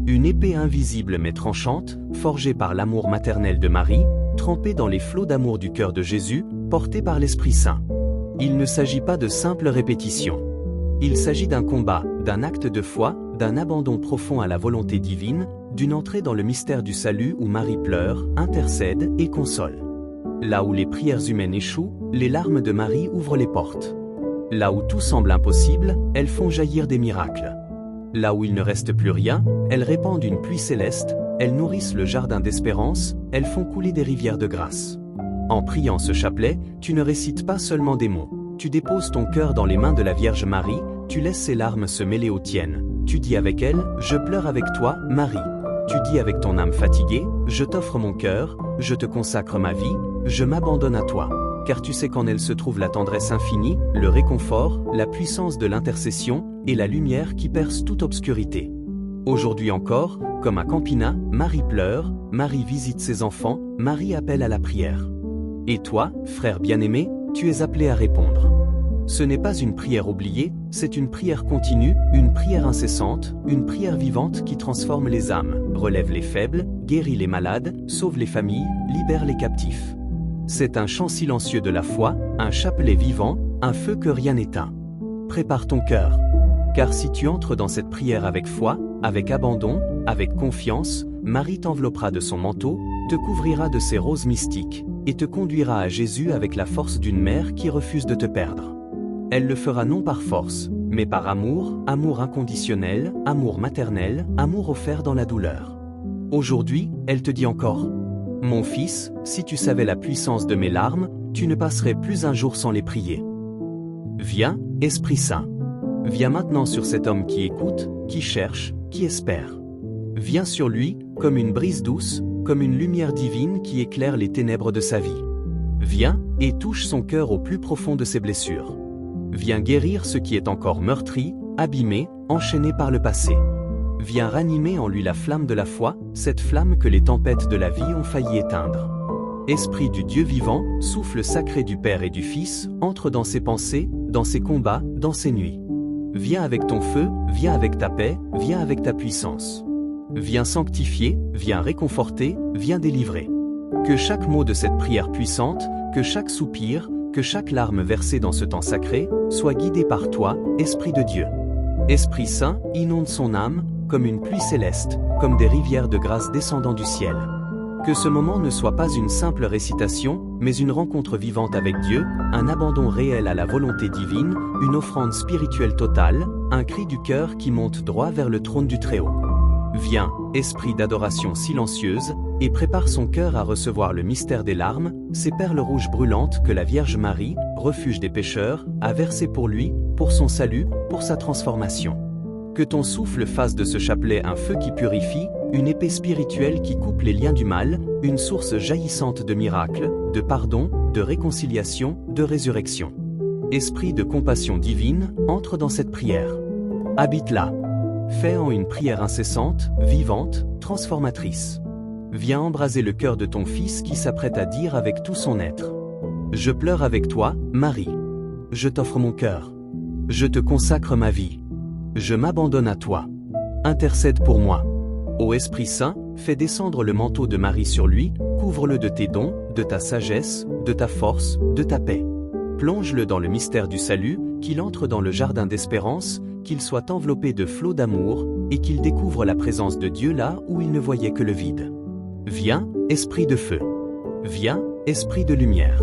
Une épée invisible mais tranchante, forgée par l'amour maternel de Marie, trempée dans les flots d'amour du cœur de Jésus, portée par l'Esprit Saint. Il ne s'agit pas de simples répétitions. Il s'agit d'un combat, d'un acte de foi, d'un abandon profond à la volonté divine, d'une entrée dans le mystère du salut où Marie pleure, intercède et console. Là où les prières humaines échouent, les larmes de Marie ouvrent les portes. Là où tout semble impossible, elles font jaillir des miracles. Là où il ne reste plus rien, elles répandent une pluie céleste, elles nourrissent le jardin d'espérance, elles font couler des rivières de grâce. En priant ce chapelet, tu ne récites pas seulement des mots. Tu déposes ton cœur dans les mains de la Vierge Marie, tu laisses ses larmes se mêler aux tiennes. Tu dis avec elle, je pleure avec toi, Marie. Tu dis avec ton âme fatiguée, je t'offre mon cœur, je te consacre ma vie, je m'abandonne à toi. Car tu sais qu'en elle se trouve la tendresse infinie, le réconfort, la puissance de l'intercession et la lumière qui perce toute obscurité. Aujourd'hui encore, comme à Campina, Marie pleure, Marie visite ses enfants, Marie appelle à la prière. Et toi, frère bien-aimé, tu es appelé à répondre. Ce n'est pas une prière oubliée, c'est une prière continue, une prière incessante, une prière vivante qui transforme les âmes, relève les faibles, guérit les malades, sauve les familles, libère les captifs. C'est un chant silencieux de la foi, un chapelet vivant, un feu que rien n'éteint. Prépare ton cœur. Car si tu entres dans cette prière avec foi, avec abandon, avec confiance, Marie t'enveloppera de son manteau, te couvrira de ses roses mystiques, et te conduira à Jésus avec la force d'une mère qui refuse de te perdre. Elle le fera non par force, mais par amour, amour inconditionnel, amour maternel, amour offert dans la douleur. Aujourd'hui, elle te dit encore, « Mon fils, si tu savais la puissance de mes larmes, tu ne passerais plus un jour sans les prier. » Viens, Esprit Saint. Viens maintenant sur cet homme qui écoute, qui cherche, qui espère. Viens sur lui, comme une brise douce, comme une lumière divine qui éclaire les ténèbres de sa vie. Viens, et touche son cœur au plus profond de ses blessures. Viens guérir ce qui est encore meurtri, abîmé, enchaîné par le passé. Viens ranimer en lui la flamme de la foi, cette flamme que les tempêtes de la vie ont failli éteindre. Esprit du Dieu vivant, souffle sacré du Père et du Fils, entre dans ses pensées, dans ses combats, dans ses nuits. Viens avec ton feu, viens avec ta paix, viens avec ta puissance. Viens sanctifier, viens réconforter, viens délivrer. Que chaque mot de cette prière puissante, que chaque soupir, que chaque larme versée dans ce temps sacré, soit guidé par toi, Esprit de Dieu. Esprit Saint, inonde son âme, comme une pluie céleste, comme des rivières de grâce descendant du ciel. Que ce moment ne soit pas une simple récitation, mais une rencontre vivante avec Dieu, un abandon réel à la volonté divine, une offrande spirituelle totale, un cri du cœur qui monte droit vers le trône du Très-Haut. Viens, esprit d'adoration silencieuse, et prépare son cœur à recevoir le mystère des larmes, ces perles rouges brûlantes que la Vierge Marie, refuge des pécheurs, a versées pour lui, pour son salut, pour sa transformation. Que ton souffle fasse de ce chapelet un feu qui purifie, une épée spirituelle qui coupe les liens du mal, une source jaillissante de miracles, de pardon, de réconciliation, de résurrection. Esprit de compassion divine, entre dans cette prière. Habite là. Fais en une prière incessante, vivante, transformatrice. Viens embraser le cœur de ton Fils qui s'apprête à dire avec tout son être. Je pleure avec toi, Marie. Je t'offre mon cœur. Je te consacre ma vie. Je m'abandonne à toi. Intercède pour moi. Ô Esprit Saint, fais descendre le manteau de Marie sur lui, couvre-le de tes dons, de ta sagesse, de ta force, de ta paix. Plonge-le dans le mystère du salut, qu'il entre dans le jardin d'espérance, qu'il soit enveloppé de flots d'amour, et qu'il découvre la présence de Dieu là où il ne voyait que le vide. Viens, esprit de feu. Viens, esprit de lumière.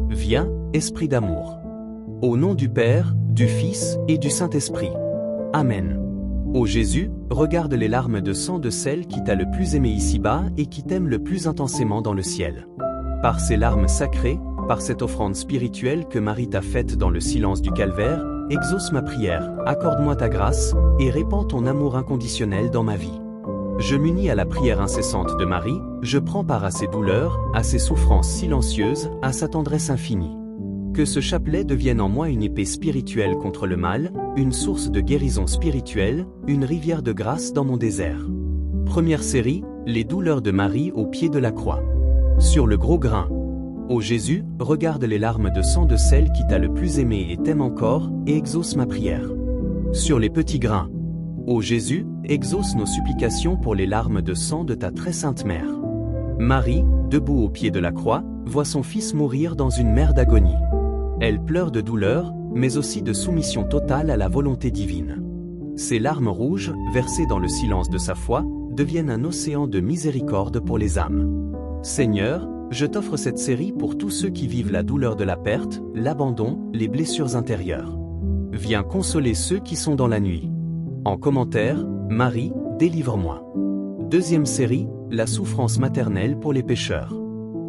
Viens, esprit d'amour. Au nom du Père, du Fils et du Saint-Esprit. Amen. Ô Jésus, regarde les larmes de sang de celle qui t'a le plus aimé ici-bas et qui t'aime le plus intensément dans le ciel. Par ces larmes sacrées, par cette offrande spirituelle que Marie t'a faite dans le silence du calvaire, exauce ma prière, accorde-moi ta grâce, et répands ton amour inconditionnel dans ma vie. Je m'unis à la prière incessante de Marie, je prends part à ses douleurs, à ses souffrances silencieuses, à sa tendresse infinie. Que ce chapelet devienne en moi une épée spirituelle contre le mal, une source de guérison spirituelle, une rivière de grâce dans mon désert. Première série, les douleurs de Marie au pied de la croix. Sur le gros grain. Ô Jésus, regarde les larmes de sang de celle qui t'a le plus aimé et t'aime encore, et exauce ma prière. Sur les petits grains. Ô Jésus, exauce nos supplications pour les larmes de sang de ta très sainte mère. Marie, debout au pied de la croix, voit son fils mourir dans une mer d'agonie. Elle pleure de douleur, mais aussi de soumission totale à la volonté divine. Ses larmes rouges, versées dans le silence de sa foi, deviennent un océan de miséricorde pour les âmes. Seigneur, je t'offre cette série pour tous ceux qui vivent la douleur de la perte, l'abandon, les blessures intérieures. Viens consoler ceux qui sont dans la nuit. En commentaire, Marie, délivre-moi. Deuxième série, la souffrance maternelle pour les pécheurs.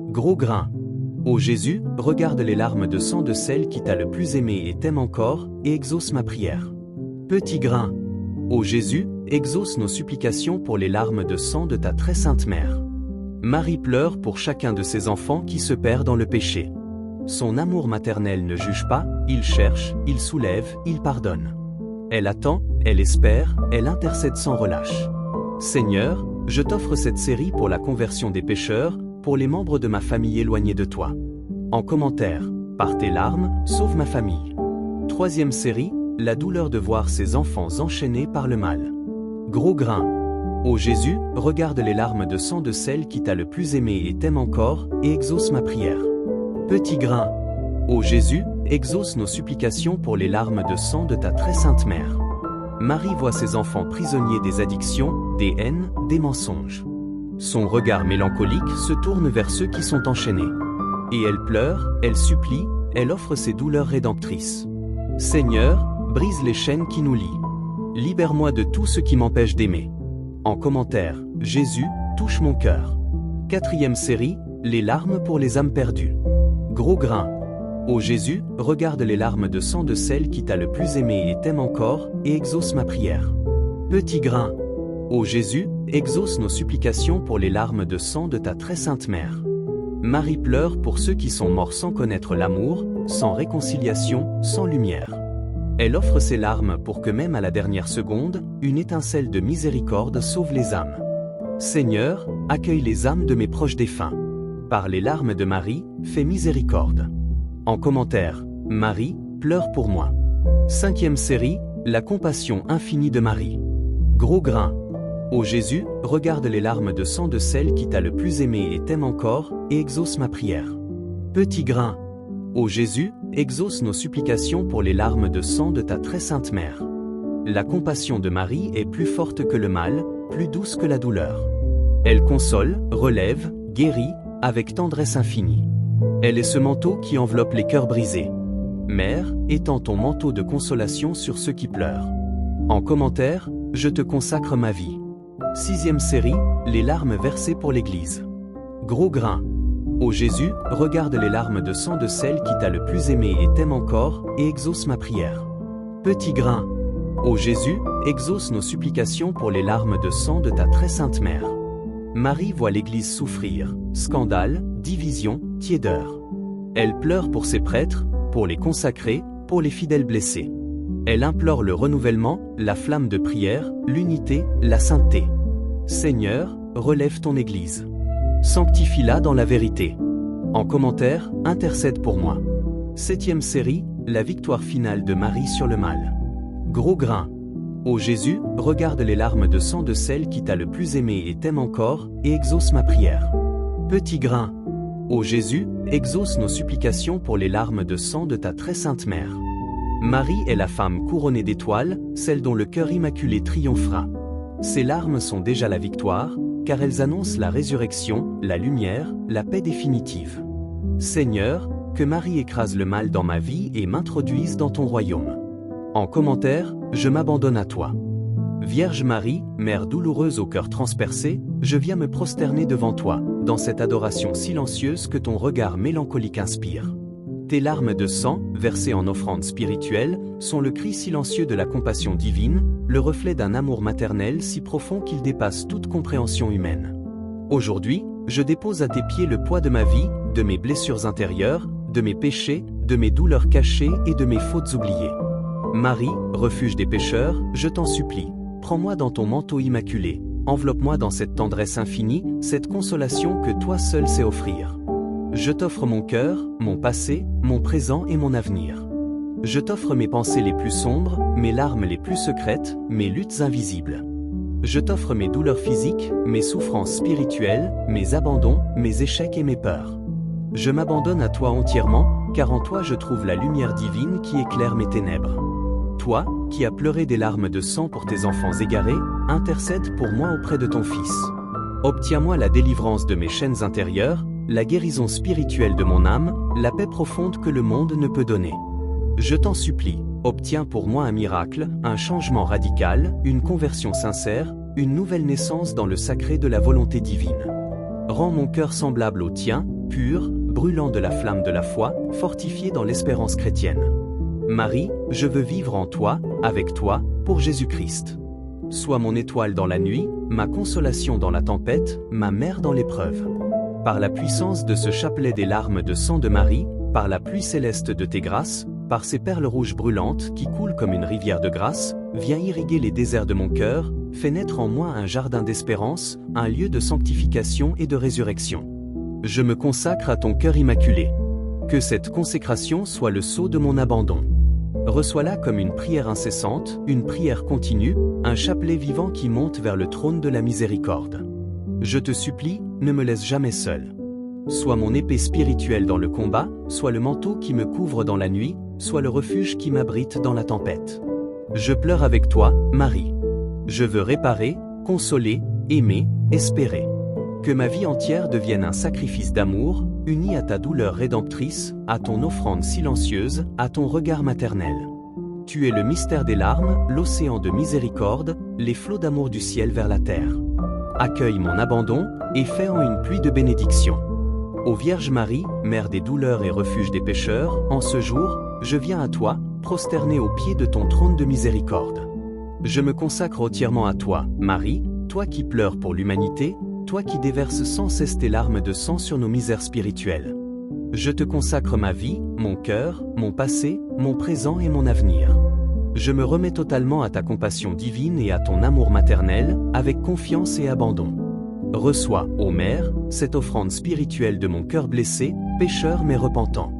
Gros grain. Ô Jésus, regarde les larmes de sang de celle qui t'a le plus aimé et t'aime encore, et exauce ma prière. Petit grain. Ô Jésus, exauce nos supplications pour les larmes de sang de ta très sainte mère. Marie pleure pour chacun de ses enfants qui se perd dans le péché. Son amour maternel ne juge pas, il cherche, il soulève, il pardonne. Elle attend, elle espère, elle intercède sans relâche. Seigneur, je t'offre cette série pour la conversion des pécheurs, pour les membres de ma famille éloignés de toi. En commentaire, par tes larmes, sauve ma famille. Troisième série, la douleur de voir ses enfants enchaînés par le mal. Gros grain. Ô Jésus, regarde les larmes de sang de celle qui t'a le plus aimé et t'aime encore, et exauce ma prière. Petit grain. Ô Jésus, exauce nos supplications pour les larmes de sang de ta très sainte mère. Marie voit ses enfants prisonniers des addictions, des haines, des mensonges. Son regard mélancolique se tourne vers ceux qui sont enchaînés. Et elle pleure, elle supplie, elle offre ses douleurs rédemptrices. Seigneur, brise les chaînes qui nous lient. Libère-moi de tout ce qui m'empêche d'aimer. En commentaire, Jésus, touche mon cœur. Quatrième série, les larmes pour les âmes perdues. Gros grain. Ô Jésus, regarde les larmes de sang de celle qui t'a le plus aimé et t'aime encore, et exauce ma prière. Petit grain. Ô Jésus, exauce nos supplications pour les larmes de sang de ta très sainte mère. Marie pleure pour ceux qui sont morts sans connaître l'amour, sans réconciliation, sans lumière. Elle offre ses larmes pour que même à la dernière seconde, une étincelle de miséricorde sauve les âmes. Seigneur, accueille les âmes de mes proches défunts. Par les larmes de Marie, fais miséricorde. En commentaire, Marie, pleure pour moi. Cinquième série, la compassion infinie de Marie. Gros grain. Ô Jésus, regarde les larmes de sang de celle qui t'a le plus aimé et t'aime encore, et exauce ma prière. Petit grain. Ô Jésus, exauce nos supplications pour les larmes de sang de ta très sainte mère. La compassion de Marie est plus forte que le mal, plus douce que la douleur. Elle console, relève, guérit, avec tendresse infinie. Elle est ce manteau qui enveloppe les cœurs brisés. Mère, étends ton manteau de consolation sur ceux qui pleurent. En commentaire, je te consacre ma vie. Sixième série, les larmes versées pour l'Église. Gros grain. Ô Jésus, regarde les larmes de sang de celle qui t'a le plus aimé et t'aime encore, et exauce ma prière. Petit grain. Ô Jésus, exauce nos supplications pour les larmes de sang de ta très sainte mère. Marie voit l'Église souffrir, scandale, division, tiédeur. Elle pleure pour ses prêtres, pour les consacrés, pour les fidèles blessés. Elle implore le renouvellement, la flamme de prière, l'unité, la sainteté. Seigneur, relève ton Église. Sanctifie-la dans la vérité. En commentaire, intercède pour moi. Septième série, la victoire finale de Marie sur le mal. Gros grain. Ô Jésus, regarde les larmes de sang de celle qui t'a le plus aimé et t'aime encore, et exauce ma prière. Petit grain. Ô Jésus, exauce nos supplications pour les larmes de sang de ta très sainte mère. Marie est la femme couronnée d'étoiles, celle dont le cœur immaculé triomphera. Ses larmes sont déjà la victoire, car elles annoncent la résurrection, la lumière, la paix définitive. Seigneur, que Marie écrase le mal dans ma vie et m'introduise dans ton royaume. En commentaire, je m'abandonne à toi. Vierge Marie, Mère douloureuse au cœur transpercé, je viens me prosterner devant toi, dans cette adoration silencieuse que ton regard mélancolique inspire. Tes larmes de sang, versées en offrande spirituelle, sont le cri silencieux de la compassion divine, le reflet d'un amour maternel si profond qu'il dépasse toute compréhension humaine. Aujourd'hui, je dépose à tes pieds le poids de ma vie, de mes blessures intérieures, de mes péchés, de mes douleurs cachées et de mes fautes oubliées. Marie, refuge des pécheurs, je t'en supplie, prends-moi dans ton manteau immaculé, enveloppe-moi dans cette tendresse infinie, cette consolation que toi seul sais offrir. Je t'offre mon cœur, mon passé, mon présent et mon avenir. Je t'offre mes pensées les plus sombres, mes larmes les plus secrètes, mes luttes invisibles. Je t'offre mes douleurs physiques, mes souffrances spirituelles, mes abandons, mes échecs et mes peurs. Je m'abandonne à toi entièrement, car en toi je trouve la lumière divine qui éclaire mes ténèbres. Toi, qui as pleuré des larmes de sang pour tes enfants égarés, intercède pour moi auprès de ton Fils. Obtiens-moi la délivrance de mes chaînes intérieures, la guérison spirituelle de mon âme, la paix profonde que le monde ne peut donner. Je t'en supplie, obtiens pour moi un miracle, un changement radical, une conversion sincère, une nouvelle naissance dans le sacré de la volonté divine. Rends mon cœur semblable au tien, pur, brûlant de la flamme de la foi, fortifié dans l'espérance chrétienne. Marie, je veux vivre en toi, avec toi, pour Jésus-Christ. Sois mon étoile dans la nuit, ma consolation dans la tempête, ma mère dans l'épreuve. Par la puissance de ce chapelet des larmes de sang de Marie, par la pluie céleste de tes grâces, par ces perles rouges brûlantes qui coulent comme une rivière de grâce, viens irriguer les déserts de mon cœur, fais naître en moi un jardin d'espérance, un lieu de sanctification et de résurrection. Je me consacre à ton cœur immaculé. Que cette consécration soit le sceau de mon abandon. Reçois-la comme une prière incessante, une prière continue, un chapelet vivant qui monte vers le trône de la miséricorde. Je te supplie, ne me laisse jamais seul. Sois mon épée spirituelle dans le combat, sois le manteau qui me couvre dans la nuit, sois le refuge qui m'abrite dans la tempête. Je pleure avec toi, Marie. Je veux réparer, consoler, aimer, espérer. Que ma vie entière devienne un sacrifice d'amour, uni à ta douleur rédemptrice, à ton offrande silencieuse, à ton regard maternel. Tu es le mystère des larmes, l'océan de miséricorde, les flots d'amour du ciel vers la terre. Accueille mon abandon, et fais en une pluie de bénédictions. Ô Vierge Marie, Mère des douleurs et refuge des pécheurs, en ce jour, je viens à toi, prosterné aux pieds de ton trône de miséricorde. Je me consacre entièrement à toi, Marie, toi qui pleures pour l'humanité, toi qui déverses sans cesse tes larmes de sang sur nos misères spirituelles. Je te consacre ma vie, mon cœur, mon passé, mon présent et mon avenir. Je me remets totalement à ta compassion divine et à ton amour maternel, avec confiance et abandon. Reçois, ô Mère, cette offrande spirituelle de mon cœur blessé, pécheur mais repentant.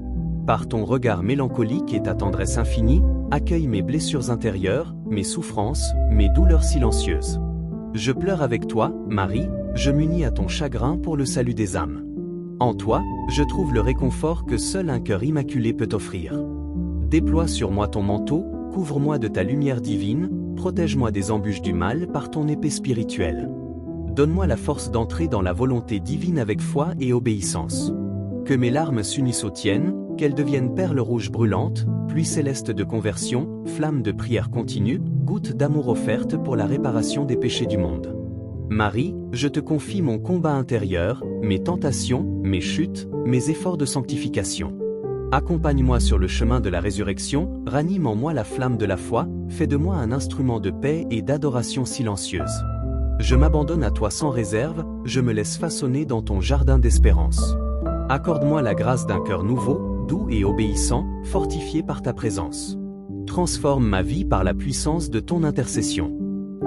Par ton regard mélancolique et ta tendresse infinie, accueille mes blessures intérieures, mes souffrances, mes douleurs silencieuses. Je pleure avec toi, Marie, je m'unis à ton chagrin pour le salut des âmes. En toi, je trouve le réconfort que seul un cœur immaculé peut offrir. Déploie sur moi ton manteau, couvre-moi de ta lumière divine, protège-moi des embûches du mal par ton épée spirituelle. Donne-moi la force d'entrer dans la volonté divine avec foi et obéissance. Que mes larmes s'unissent aux tiennes, qu'elles deviennent perles rouges brûlantes, pluie céleste de conversion, flamme de prière continue, goutte d'amour offerte pour la réparation des péchés du monde. Marie, je te confie mon combat intérieur, mes tentations, mes chutes, mes efforts de sanctification. Accompagne-moi sur le chemin de la résurrection, ranime en moi la flamme de la foi, fais de moi un instrument de paix et d'adoration silencieuse. Je m'abandonne à toi sans réserve, je me laisse façonner dans ton jardin d'espérance. Accorde-moi la grâce d'un cœur nouveau, doux et obéissant, fortifié par ta présence. Transforme ma vie par la puissance de ton intercession.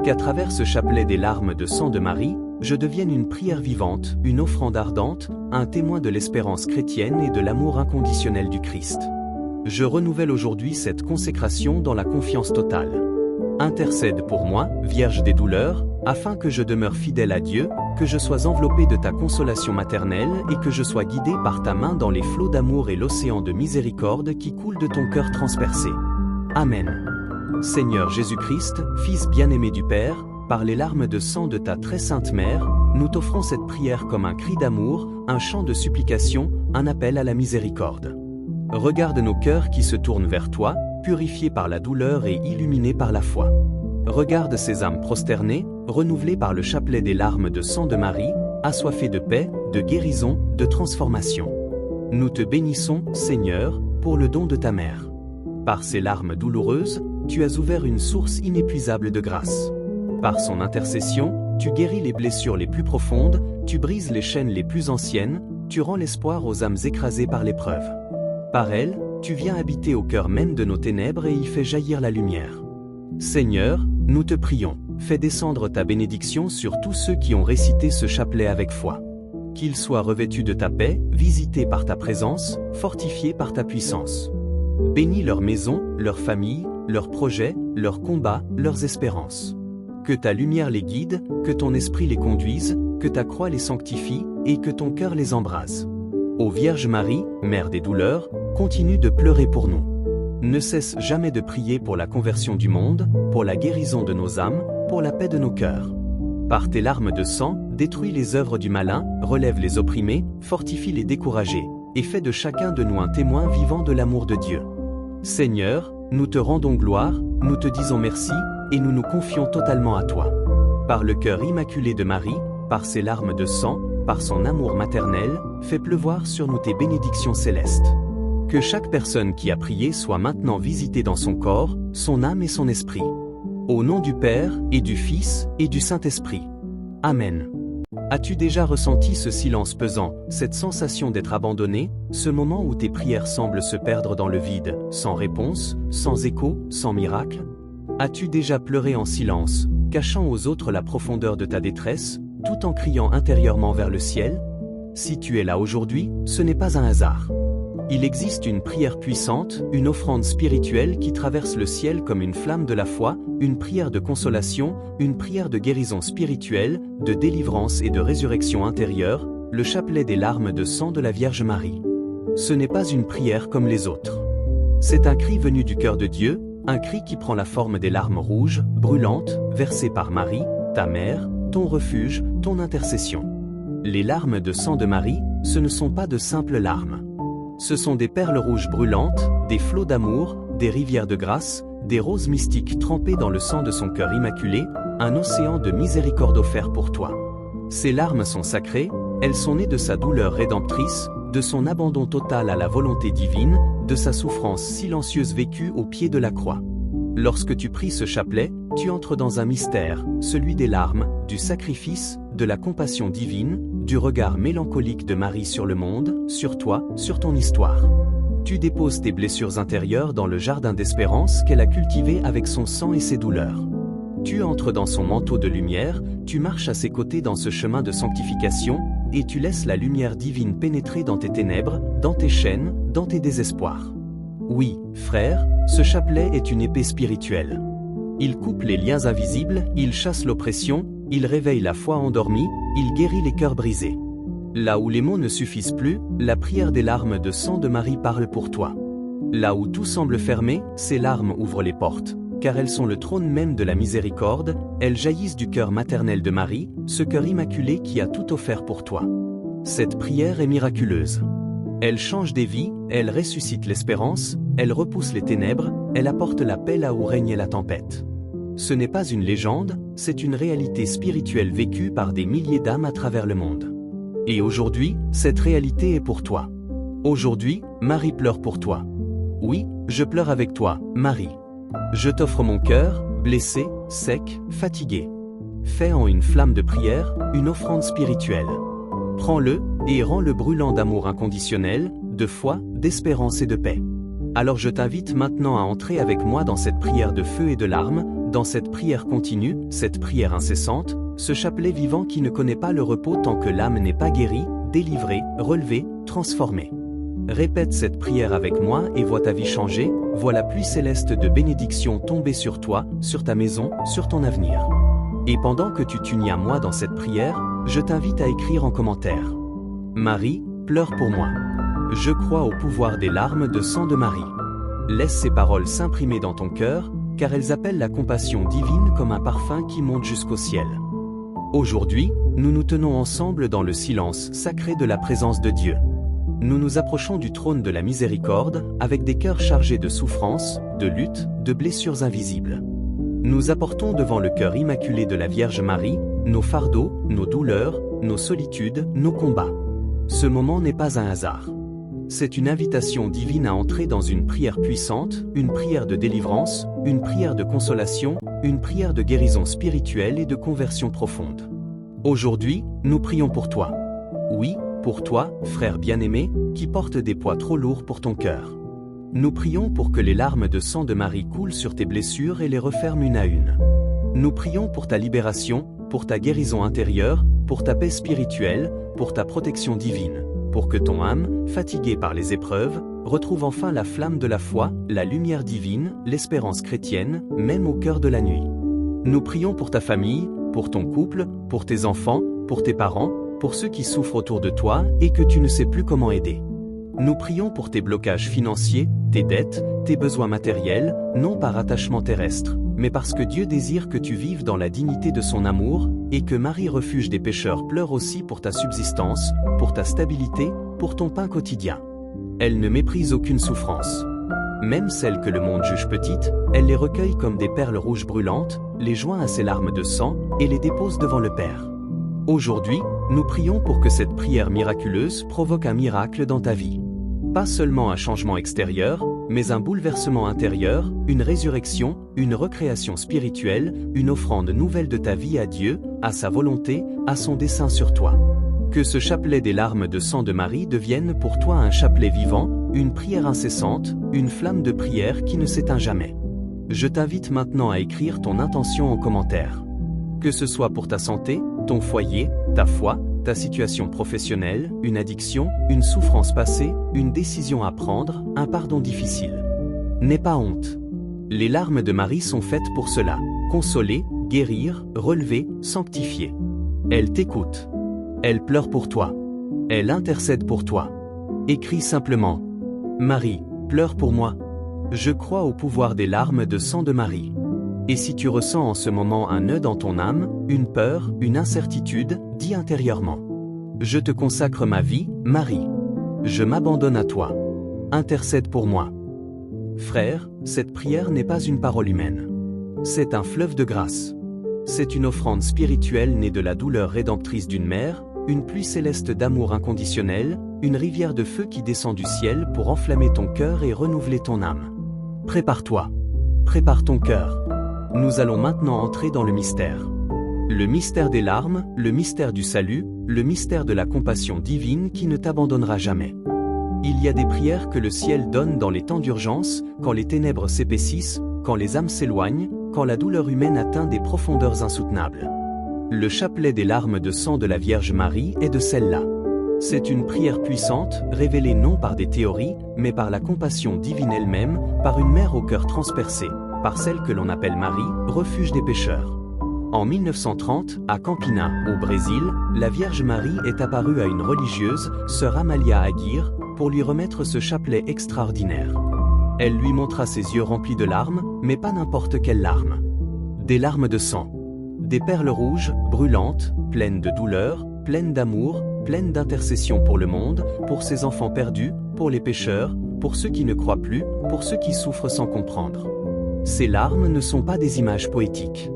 Qu'à travers ce chapelet des larmes de sang de Marie, je devienne une prière vivante, une offrande ardente, un témoin de l'espérance chrétienne et de l'amour inconditionnel du Christ. Je renouvelle aujourd'hui cette consécration dans la confiance totale. Intercède pour moi, Vierge des douleurs, afin que je demeure fidèle à Dieu, que je sois enveloppé de ta consolation maternelle et que je sois guidé par ta main dans les flots d'amour et l'océan de miséricorde qui coule de ton cœur transpercé. Amen. Seigneur Jésus-Christ, Fils bien-aimé du Père, par les larmes de sang de ta très sainte Mère, nous t'offrons cette prière comme un cri d'amour, un chant de supplication, un appel à la miséricorde. Regarde nos cœurs qui se tournent vers toi, purifiés par la douleur et illuminés par la foi. Regarde ces âmes prosternées, renouvelées par le chapelet des larmes de sang de Marie, assoiffées de paix, de guérison, de transformation. Nous te bénissons, Seigneur, pour le don de ta Mère. Par ces larmes douloureuses, tu as ouvert une source inépuisable de grâce. Par son intercession, tu guéris les blessures les plus profondes, tu brises les chaînes les plus anciennes, tu rends l'espoir aux âmes écrasées par l'épreuve. Par elle, tu viens habiter au cœur même de nos ténèbres et y fais jaillir la lumière. Seigneur, nous te prions, fais descendre ta bénédiction sur tous ceux qui ont récité ce chapelet avec foi. Qu'ils soient revêtus de ta paix, visités par ta présence, fortifiés par ta puissance. Bénis leurs maisons, leurs familles, leurs projets, leurs combats, leurs espérances. Que ta lumière les guide, que ton esprit les conduise, que ta croix les sanctifie, et que ton cœur les embrase. Ô Vierge Marie, Mère des douleurs, continue de pleurer pour nous. Ne cesse jamais de prier pour la conversion du monde, pour la guérison de nos âmes, pour la paix de nos cœurs. Par tes larmes de sang, détruis les œuvres du malin, relève les opprimés, fortifie les découragés, et fais de chacun de nous un témoin vivant de l'amour de Dieu. Seigneur, nous te rendons gloire, nous te disons merci, et nous nous confions totalement à toi. Par le cœur immaculé de Marie, par ses larmes de sang, par son amour maternel, fais pleuvoir sur nous tes bénédictions célestes. Que chaque personne qui a prié soit maintenant visitée dans son corps, son âme et son esprit. Au nom du Père, et du Fils, et du Saint-Esprit. Amen. As-tu déjà ressenti ce silence pesant, cette sensation d'être abandonné, ce moment où tes prières semblent se perdre dans le vide, sans réponse, sans écho, sans miracle? As-tu déjà pleuré en silence, cachant aux autres la profondeur de ta détresse, tout en criant intérieurement vers le ciel? Si tu es là aujourd'hui, ce n'est pas un hasard. Il existe une prière puissante, une offrande spirituelle qui traverse le ciel comme une flamme de la foi, une prière de consolation, une prière de guérison spirituelle, de délivrance et de résurrection intérieure, le chapelet des larmes de sang de la Vierge Marie. Ce n'est pas une prière comme les autres. C'est un cri venu du cœur de Dieu, un cri qui prend la forme des larmes rouges, brûlantes, versées par Marie, ta mère, ton refuge, ton intercession. Les larmes de sang de Marie, ce ne sont pas de simples larmes. Ce sont des perles rouges brûlantes, des flots d'amour, des rivières de grâce, des roses mystiques trempées dans le sang de son cœur immaculé, un océan de miséricorde offert pour toi. Ces larmes sont sacrées, elles sont nées de sa douleur rédemptrice, de son abandon total à la volonté divine, de sa souffrance silencieuse vécue au pied de la croix. Lorsque tu pries ce chapelet, tu entres dans un mystère, celui des larmes, du sacrifice, de la compassion divine, du regard mélancolique de Marie sur le monde, sur toi, sur ton histoire. Tu déposes tes blessures intérieures dans le jardin d'espérance qu'elle a cultivé avec son sang et ses douleurs. Tu entres dans son manteau de lumière, tu marches à ses côtés dans ce chemin de sanctification, et tu laisses la lumière divine pénétrer dans tes ténèbres, dans tes chaînes, dans tes désespoirs. Oui, frère, ce chapelet est une épée spirituelle. Il coupe les liens invisibles, il chasse l'oppression, il réveille la foi endormie, il guérit les cœurs brisés. Là où les mots ne suffisent plus, la prière des larmes de sang de Marie parle pour toi. Là où tout semble fermé, ces larmes ouvrent les portes, car elles sont le trône même de la miséricorde, elles jaillissent du cœur maternel de Marie, ce cœur immaculé qui a tout offert pour toi. Cette prière est miraculeuse. Elle change des vies, elle ressuscite l'espérance, elle repousse les ténèbres, elle apporte la paix là où régnait la tempête. Ce n'est pas une légende, c'est une réalité spirituelle vécue par des milliers d'âmes à travers le monde. Et aujourd'hui, cette réalité est pour toi. Aujourd'hui, Marie pleure pour toi. Oui, je pleure avec toi, Marie. Je t'offre mon cœur, blessé, sec, fatigué. Fais en une flamme de prière, une offrande spirituelle. Prends-le, et rends-le brûlant d'amour inconditionnel, de foi, d'espérance et de paix. Alors je t'invite maintenant à entrer avec moi dans cette prière de feu et de larmes, dans cette prière continue, cette prière incessante, ce chapelet vivant qui ne connaît pas le repos tant que l'âme n'est pas guérie, délivrée, relevée, transformée. Répète cette prière avec moi et vois ta vie changer, vois la pluie céleste de bénédiction tomber sur toi, sur ta maison, sur ton avenir. Et pendant que tu t'unis à moi dans cette prière, je t'invite à écrire en commentaire. Marie, pleure pour moi. Je crois au pouvoir des larmes de sang de Marie. Laisse ces paroles s'imprimer dans ton cœur, car elles appellent la compassion divine comme un parfum qui monte jusqu'au ciel. Aujourd'hui, nous nous tenons ensemble dans le silence sacré de la présence de Dieu. Nous nous approchons du trône de la miséricorde avec des cœurs chargés de souffrances, de luttes, de blessures invisibles. Nous apportons devant le cœur immaculé de la Vierge Marie nos fardeaux, nos douleurs, nos solitudes, nos combats. Ce moment n'est pas un hasard. C'est une invitation divine à entrer dans une prière puissante, une prière de délivrance, une prière de consolation, une prière de guérison spirituelle et de conversion profonde. Aujourd'hui, nous prions pour toi. Oui, pour toi, frère bien-aimé, qui porte des poids trop lourds pour ton cœur. Nous prions pour que les larmes de sang de Marie coulent sur tes blessures et les referment une à une. Nous prions pour ta libération, pour ta guérison intérieure, pour ta paix spirituelle, pour ta protection divine, pour que ton âme, fatiguée par les épreuves, retrouve enfin la flamme de la foi, la lumière divine, l'espérance chrétienne, même au cœur de la nuit. Nous prions pour ta famille, pour ton couple, pour tes enfants, pour tes parents, pour ceux qui souffrent autour de toi et que tu ne sais plus comment aider. Nous prions pour tes blocages financiers, tes dettes, tes besoins matériels, non par attachement terrestre, mais parce que Dieu désire que tu vives dans la dignité de son amour, et que Marie refuge des pécheurs pleure aussi pour ta subsistance, pour ta stabilité, pour ton pain quotidien. Elle ne méprise aucune souffrance. Même celles que le monde juge petites, elle les recueille comme des perles rouges brûlantes, les joint à ses larmes de sang, et les dépose devant le Père. Aujourd'hui, nous prions pour que cette prière miraculeuse provoque un miracle dans ta vie. Pas seulement un changement extérieur, mais un bouleversement intérieur, une résurrection, une recréation spirituelle, une offrande nouvelle de ta vie à Dieu, à sa volonté, à son dessein sur toi. Que ce chapelet des larmes de sang de Marie devienne pour toi un chapelet vivant, une prière incessante, une flamme de prière qui ne s'éteint jamais. Je t'invite maintenant à écrire ton intention en commentaire. Que ce soit pour ta santé, ton foyer, ta foi, ta situation professionnelle, une addiction, une souffrance passée, une décision à prendre, un pardon difficile. N'aie pas honte. Les larmes de Marie sont faites pour cela. Consoler, guérir, relever, sanctifier. Elle t'écoute. Elle pleure pour toi. Elle intercède pour toi. Écris simplement. Marie, pleure pour moi. Je crois au pouvoir des larmes de sang de Marie. Et si tu ressens en ce moment un nœud dans ton âme, une peur, une incertitude, dis intérieurement. Je te consacre ma vie, Marie. Je m'abandonne à toi. Intercède pour moi. Frère, cette prière n'est pas une parole humaine. C'est un fleuve de grâce. C'est une offrande spirituelle née de la douleur rédemptrice d'une mère, une pluie céleste d'amour inconditionnel, une rivière de feu qui descend du ciel pour enflammer ton cœur et renouveler ton âme. Prépare-toi. Prépare ton cœur. Nous allons maintenant entrer dans le mystère. Le mystère des larmes, le mystère du salut, le mystère de la compassion divine qui ne t'abandonnera jamais. Il y a des prières que le ciel donne dans les temps d'urgence, quand les ténèbres s'épaississent, quand les âmes s'éloignent, quand la douleur humaine atteint des profondeurs insoutenables. Le chapelet des larmes de sang de la Vierge Marie est de celle-là. C'est une prière puissante, révélée non par des théories, mais par la compassion divine elle-même, par une mère au cœur transpercé, par celle que l'on appelle Marie, refuge des pécheurs. En 1930, à Campina, au Brésil, la Vierge Marie est apparue à une religieuse, sœur Amalia Aguirre, pour lui remettre ce chapelet extraordinaire. Elle lui montra ses yeux remplis de larmes, mais pas n'importe quelles larmes. Des larmes de sang. Des perles rouges, brûlantes, pleines de douleur, pleines d'amour, pleines d'intercession pour le monde, pour ses enfants perdus, pour les pécheurs, pour ceux qui ne croient plus, pour ceux qui souffrent sans comprendre. Ces larmes ne sont pas des images poétiques.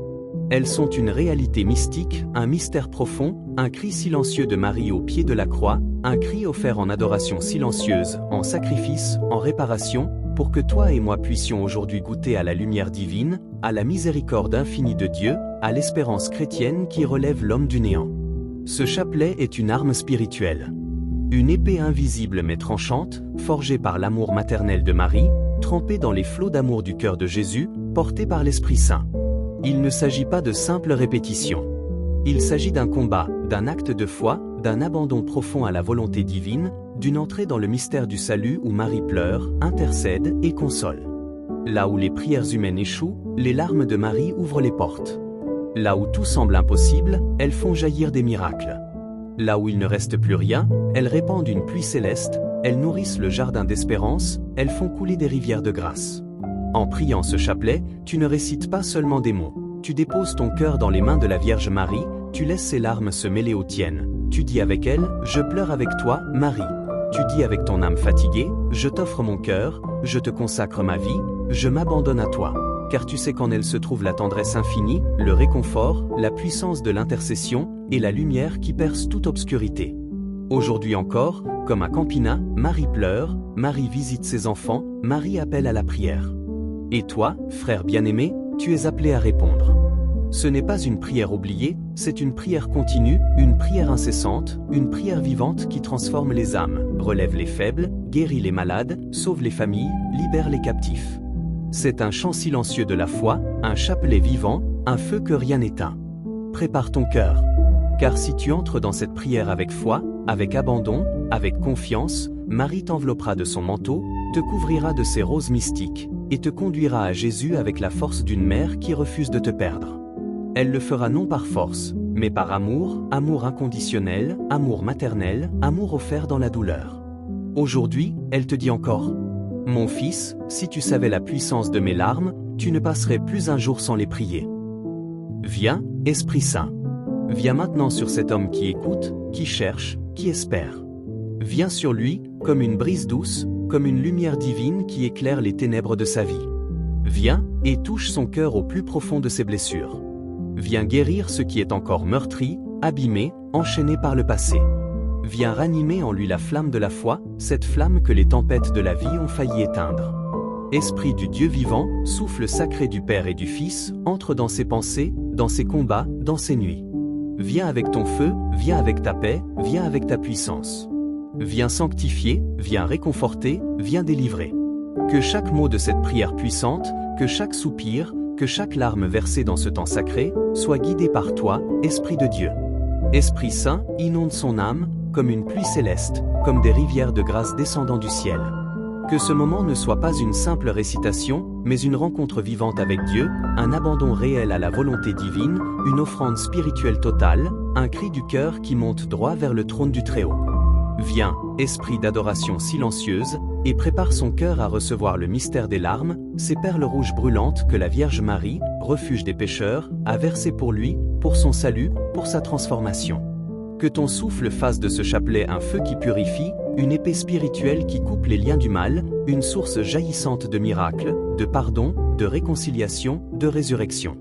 Elles sont une réalité mystique, un mystère profond, un cri silencieux de Marie au pied de la croix, un cri offert en adoration silencieuse, en sacrifice, en réparation, pour que toi et moi puissions aujourd'hui goûter à la lumière divine, à la miséricorde infinie de Dieu, à l'espérance chrétienne qui relève l'homme du néant. Ce chapelet est une arme spirituelle. Une épée invisible mais tranchante, forgée par l'amour maternel de Marie, trempée dans les flots d'amour du cœur de Jésus, portée par l'Esprit Saint. Il ne s'agit pas de simples répétitions. Il s'agit d'un combat, d'un acte de foi, d'un abandon profond à la volonté divine, d'une entrée dans le mystère du salut où Marie pleure, intercède et console. Là où les prières humaines échouent, les larmes de Marie ouvrent les portes. Là où tout semble impossible, elles font jaillir des miracles. Là où il ne reste plus rien, elles répandent une pluie céleste, elles nourrissent le jardin d'espérance, elles font couler des rivières de grâce. En priant ce chapelet, tu ne récites pas seulement des mots. Tu déposes ton cœur dans les mains de la Vierge Marie, tu laisses ses larmes se mêler aux tiennes. Tu dis avec elle, je pleure avec toi, Marie. Tu dis avec ton âme fatiguée, je t'offre mon cœur, je te consacre ma vie, je m'abandonne à toi. Car tu sais qu'en elle se trouve la tendresse infinie, le réconfort, la puissance de l'intercession et la lumière qui perce toute obscurité. Aujourd'hui encore, comme à Campina, Marie pleure, Marie visite ses enfants, Marie appelle à la prière. Et toi, frère bien-aimé, tu es appelé à répondre. Ce n'est pas une prière oubliée, c'est une prière continue, une prière incessante, une prière vivante qui transforme les âmes, relève les faibles, guérit les malades, sauve les familles, libère les captifs. C'est un chant silencieux de la foi, un chapelet vivant, un feu que rien n'éteint. Prépare ton cœur. Car si tu entres dans cette prière avec foi, avec abandon, avec confiance, Marie t'enveloppera de son manteau, te couvrira de ses roses mystiques, et te conduira à Jésus avec la force d'une mère qui refuse de te perdre. Elle le fera non par force, mais par amour, amour inconditionnel, amour maternel, amour offert dans la douleur. Aujourd'hui, elle te dit encore, « Mon fils, si tu savais la puissance de mes larmes, tu ne passerais plus un jour sans les prier. » Viens, Esprit Saint. Viens maintenant sur cet homme qui écoute, qui cherche, qui espère. Viens sur lui, comme une brise douce, comme une lumière divine qui éclaire les ténèbres de sa vie. Viens, et touche son cœur au plus profond de ses blessures. Viens guérir ce qui est encore meurtri, abîmé, enchaîné par le passé. Viens ranimer en lui la flamme de la foi, cette flamme que les tempêtes de la vie ont failli éteindre. Esprit du Dieu vivant, souffle sacré du Père et du Fils, entre dans ses pensées, dans ses combats, dans ses nuits. Viens avec ton feu, viens avec ta paix, viens avec ta puissance. Viens sanctifier, viens réconforter, viens délivrer. Que chaque mot de cette prière puissante, que chaque soupir, que chaque larme versée dans ce temps sacré, soit guidé par toi, Esprit de Dieu. Esprit Saint, inonde son âme, comme une pluie céleste, comme des rivières de grâce descendant du ciel. Que ce moment ne soit pas une simple récitation, mais une rencontre vivante avec Dieu, un abandon réel à la volonté divine, une offrande spirituelle totale, un cri du cœur qui monte droit vers le trône du Très-Haut. Viens, esprit d'adoration silencieuse, et prépare son cœur à recevoir le mystère des larmes, ces perles rouges brûlantes que la Vierge Marie, refuge des pécheurs, a versées pour lui, pour son salut, pour sa transformation. Que ton souffle fasse de ce chapelet un feu qui purifie, une épée spirituelle qui coupe les liens du mal, une source jaillissante de miracles, de pardon, de réconciliation, de résurrection.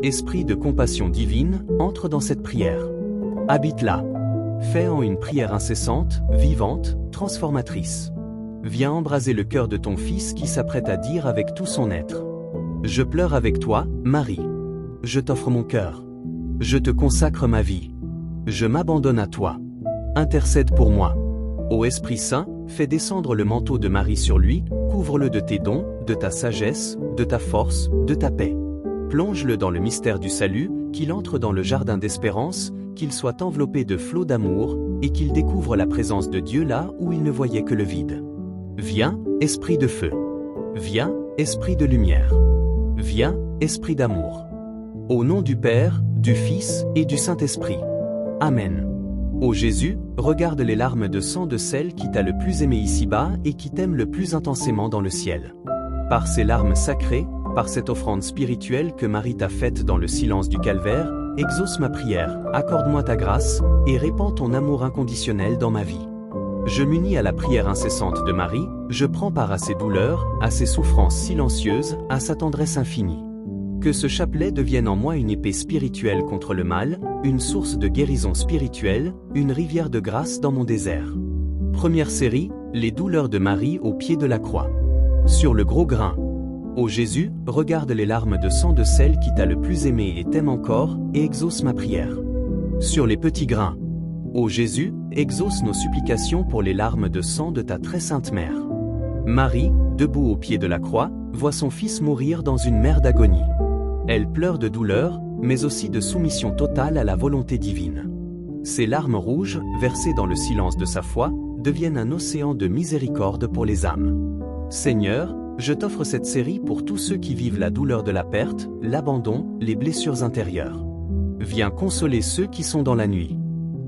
Esprit de compassion divine, entre dans cette prière. Habite là. Fais en une prière incessante, vivante, transformatrice. Viens embraser le cœur de ton Fils qui s'apprête à dire avec tout son être. Je pleure avec toi, Marie. Je t'offre mon cœur. Je te consacre ma vie. Je m'abandonne à toi. Intercède pour moi. Ô Esprit Saint, fais descendre le manteau de Marie sur lui, couvre-le de tes dons, de ta sagesse, de ta force, de ta paix. Plonge-le dans le mystère du salut, qu'il entre dans le jardin d'espérance, qu'il soit enveloppé de flots d'amour, et qu'il découvre la présence de Dieu là où il ne voyait que le vide. Viens, Esprit de feu. Viens, Esprit de lumière. Viens, Esprit d'amour. Au nom du Père, du Fils et du Saint-Esprit. Amen. Ô Jésus, regarde les larmes de sang de celle qui t'a le plus aimé ici-bas et qui t'aime le plus intensément dans le ciel. Par ces larmes sacrées, par cette offrande spirituelle que Marie t'a faite dans le silence du calvaire, exauce ma prière, accorde-moi ta grâce, et répands ton amour inconditionnel dans ma vie. Je m'unis à la prière incessante de Marie, je prends part à ses douleurs, à ses souffrances silencieuses, à sa tendresse infinie. Que ce chapelet devienne en moi une épée spirituelle contre le mal, une source de guérison spirituelle, une rivière de grâce dans mon désert. Première série, les douleurs de Marie au pied de la croix. Sur le gros grain. Ô Jésus, regarde les larmes de sang de celle qui t'a le plus aimé et t'aime encore, et exauce ma prière. Sur les petits grains. Ô Jésus, exauce nos supplications pour les larmes de sang de ta très sainte mère. Marie, debout au pied de la croix, voit son fils mourir dans une mer d'agonie. Elle pleure de douleur, mais aussi de soumission totale à la volonté divine. Ses larmes rouges, versées dans le silence de sa foi, deviennent un océan de miséricorde pour les âmes. Seigneur, je t'offre cette série pour tous ceux qui vivent la douleur de la perte, l'abandon, les blessures intérieures. Viens consoler ceux qui sont dans la nuit.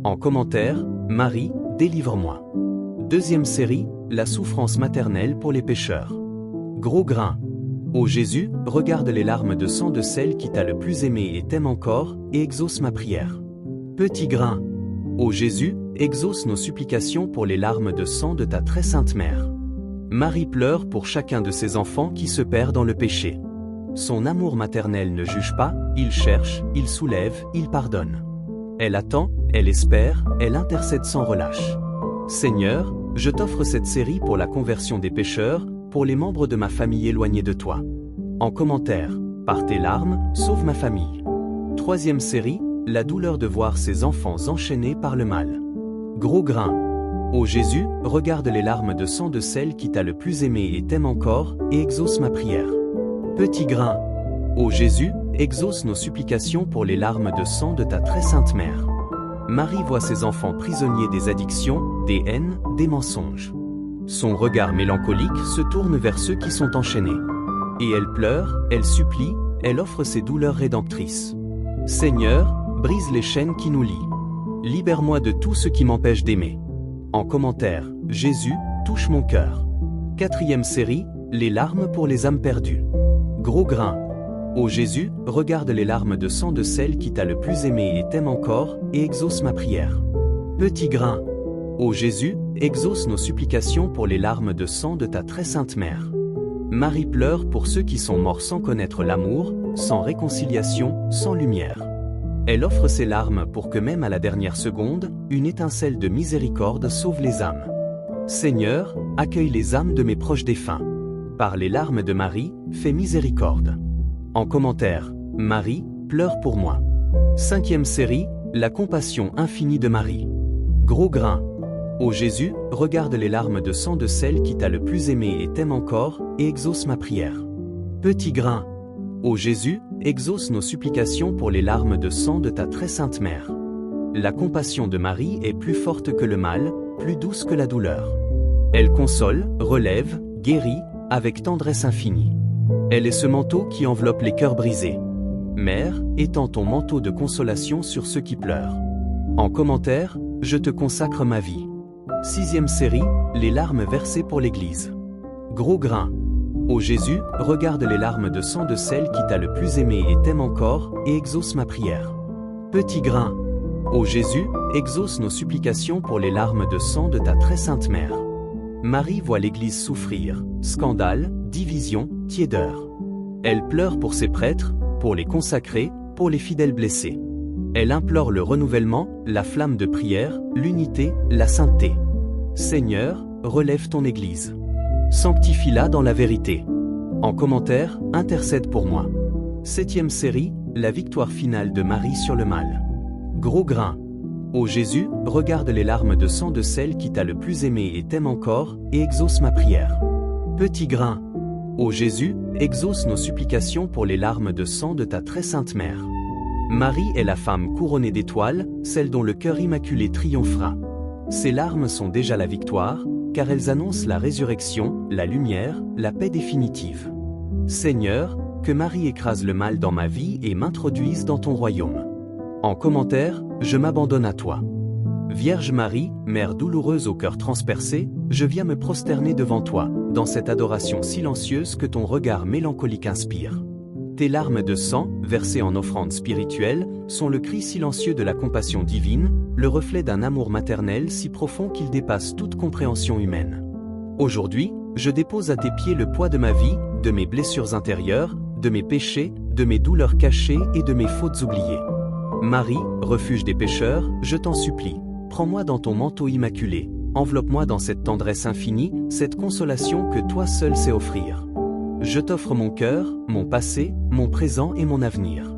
En commentaire, Marie, délivre-moi. Deuxième série, la souffrance maternelle pour les pécheurs. Gros grain. Ô Jésus, regarde les larmes de sang de celle qui t'a le plus aimé et t'aime encore, et exauce ma prière. Petit grain. Ô Jésus, exauce nos supplications pour les larmes de sang de ta très sainte mère. Marie pleure pour chacun de ses enfants qui se perd dans le péché. Son amour maternel ne juge pas, il cherche, il soulève, il pardonne. Elle attend, elle espère, elle intercède sans relâche. Seigneur, je t'offre cette série pour la conversion des pécheurs, pour les membres de ma famille éloignés de toi. En commentaire, par tes larmes, sauve ma famille. Troisième série, la douleur de voir ses enfants enchaînés par le mal. Gros grain. Ô Jésus, regarde les larmes de sang de celle qui t'a le plus aimé et t'aime encore, et exauce ma prière. Petit grain. Ô Jésus, exauce nos supplications pour les larmes de sang de ta très sainte mère. Marie voit ses enfants prisonniers des addictions, des haines, des mensonges. Son regard mélancolique se tourne vers ceux qui sont enchaînés. Et elle pleure, elle supplie, elle offre ses douleurs rédemptrices. Seigneur, brise les chaînes qui nous lient. Libère-moi de tout ce qui m'empêche d'aimer. En commentaire, Jésus, touche mon cœur. Quatrième série, les larmes pour les âmes perdues. Gros grain. Ô Jésus, regarde les larmes de sang de celle qui t'a le plus aimé et t'aime encore, et exauce ma prière. Petit grain. Ô Jésus, exauce nos supplications pour les larmes de sang de ta très sainte mère. Marie pleure pour ceux qui sont morts sans connaître l'amour, sans réconciliation, sans lumière. Elle offre ses larmes pour que même à la dernière seconde, une étincelle de miséricorde sauve les âmes. Seigneur, accueille les âmes de mes proches défunts. Par les larmes de Marie, fais miséricorde. En commentaire, Marie, pleure pour moi. Cinquième série, la compassion infinie de Marie. Gros grain. Ô Jésus, regarde les larmes de sang de celle qui t'a le plus aimé et t'aime encore, et exauce ma prière. Petit grain. Ô Jésus, exauce nos supplications pour les larmes de sang de ta très sainte mère. La compassion de Marie est plus forte que le mal, plus douce que la douleur. Elle console, relève, guérit, avec tendresse infinie. Elle est ce manteau qui enveloppe les cœurs brisés. Mère, étends ton manteau de consolation sur ceux qui pleurent. En commentaire, je te consacre ma vie. Sixième série, les larmes versées pour l'Église. Gros grain. Ô Jésus, regarde les larmes de sang de celle qui t'a le plus aimé et t'aime encore, et exauce ma prière. Petit grain. Ô Jésus, exauce nos supplications pour les larmes de sang de ta très sainte mère. Marie voit l'Église souffrir, scandale, division, tiédeur. Elle pleure pour ses prêtres, pour les consacrés, pour les fidèles blessés. Elle implore le renouvellement, la flamme de prière, l'unité, la sainteté. Seigneur, relève ton Église. Sanctifie-la dans la vérité. En commentaire, intercède pour moi. Septième série, la victoire finale de Marie sur le mal. Gros grain. Ô Jésus, regarde les larmes de sang de celle qui t'a le plus aimé et t'aime encore, et exauce ma prière. Petit grain. Ô Jésus, exauce nos supplications pour les larmes de sang de ta très sainte mère. Marie est la femme couronnée d'étoiles, celle dont le cœur immaculé triomphera. Ses larmes sont déjà la victoire, car elles annoncent la résurrection, la lumière, la paix définitive. Seigneur, que Marie écrase le mal dans ma vie et m'introduise dans ton royaume. En commentaire, je m'abandonne à toi. Vierge Marie, Mère douloureuse au cœur transpercé, je viens me prosterner devant toi, dans cette adoration silencieuse que ton regard mélancolique inspire. Tes larmes de sang, versées en offrande spirituelle, sont le cri silencieux de la compassion divine, le reflet d'un amour maternel si profond qu'il dépasse toute compréhension humaine. Aujourd'hui, je dépose à tes pieds le poids de ma vie, de mes blessures intérieures, de mes péchés, de mes douleurs cachées et de mes fautes oubliées. Marie, refuge des pécheurs, je t'en supplie, prends-moi dans ton manteau immaculé, enveloppe-moi dans cette tendresse infinie, cette consolation que toi seul sais offrir. Je t'offre mon cœur, mon passé, mon présent et mon avenir.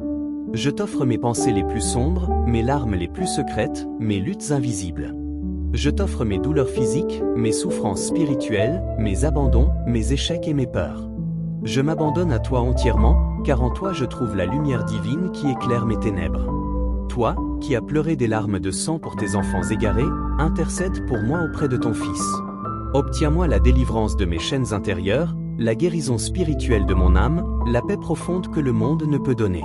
Je t'offre mes pensées les plus sombres, mes larmes les plus secrètes, mes luttes invisibles. Je t'offre mes douleurs physiques, mes souffrances spirituelles, mes abandons, mes échecs et mes peurs. Je m'abandonne à toi entièrement, car en toi je trouve la lumière divine qui éclaire mes ténèbres. Toi, qui as pleuré des larmes de sang pour tes enfants égarés, intercède pour moi auprès de ton Fils. Obtiens-moi la délivrance de mes chaînes intérieures, la guérison spirituelle de mon âme, la paix profonde que le monde ne peut donner.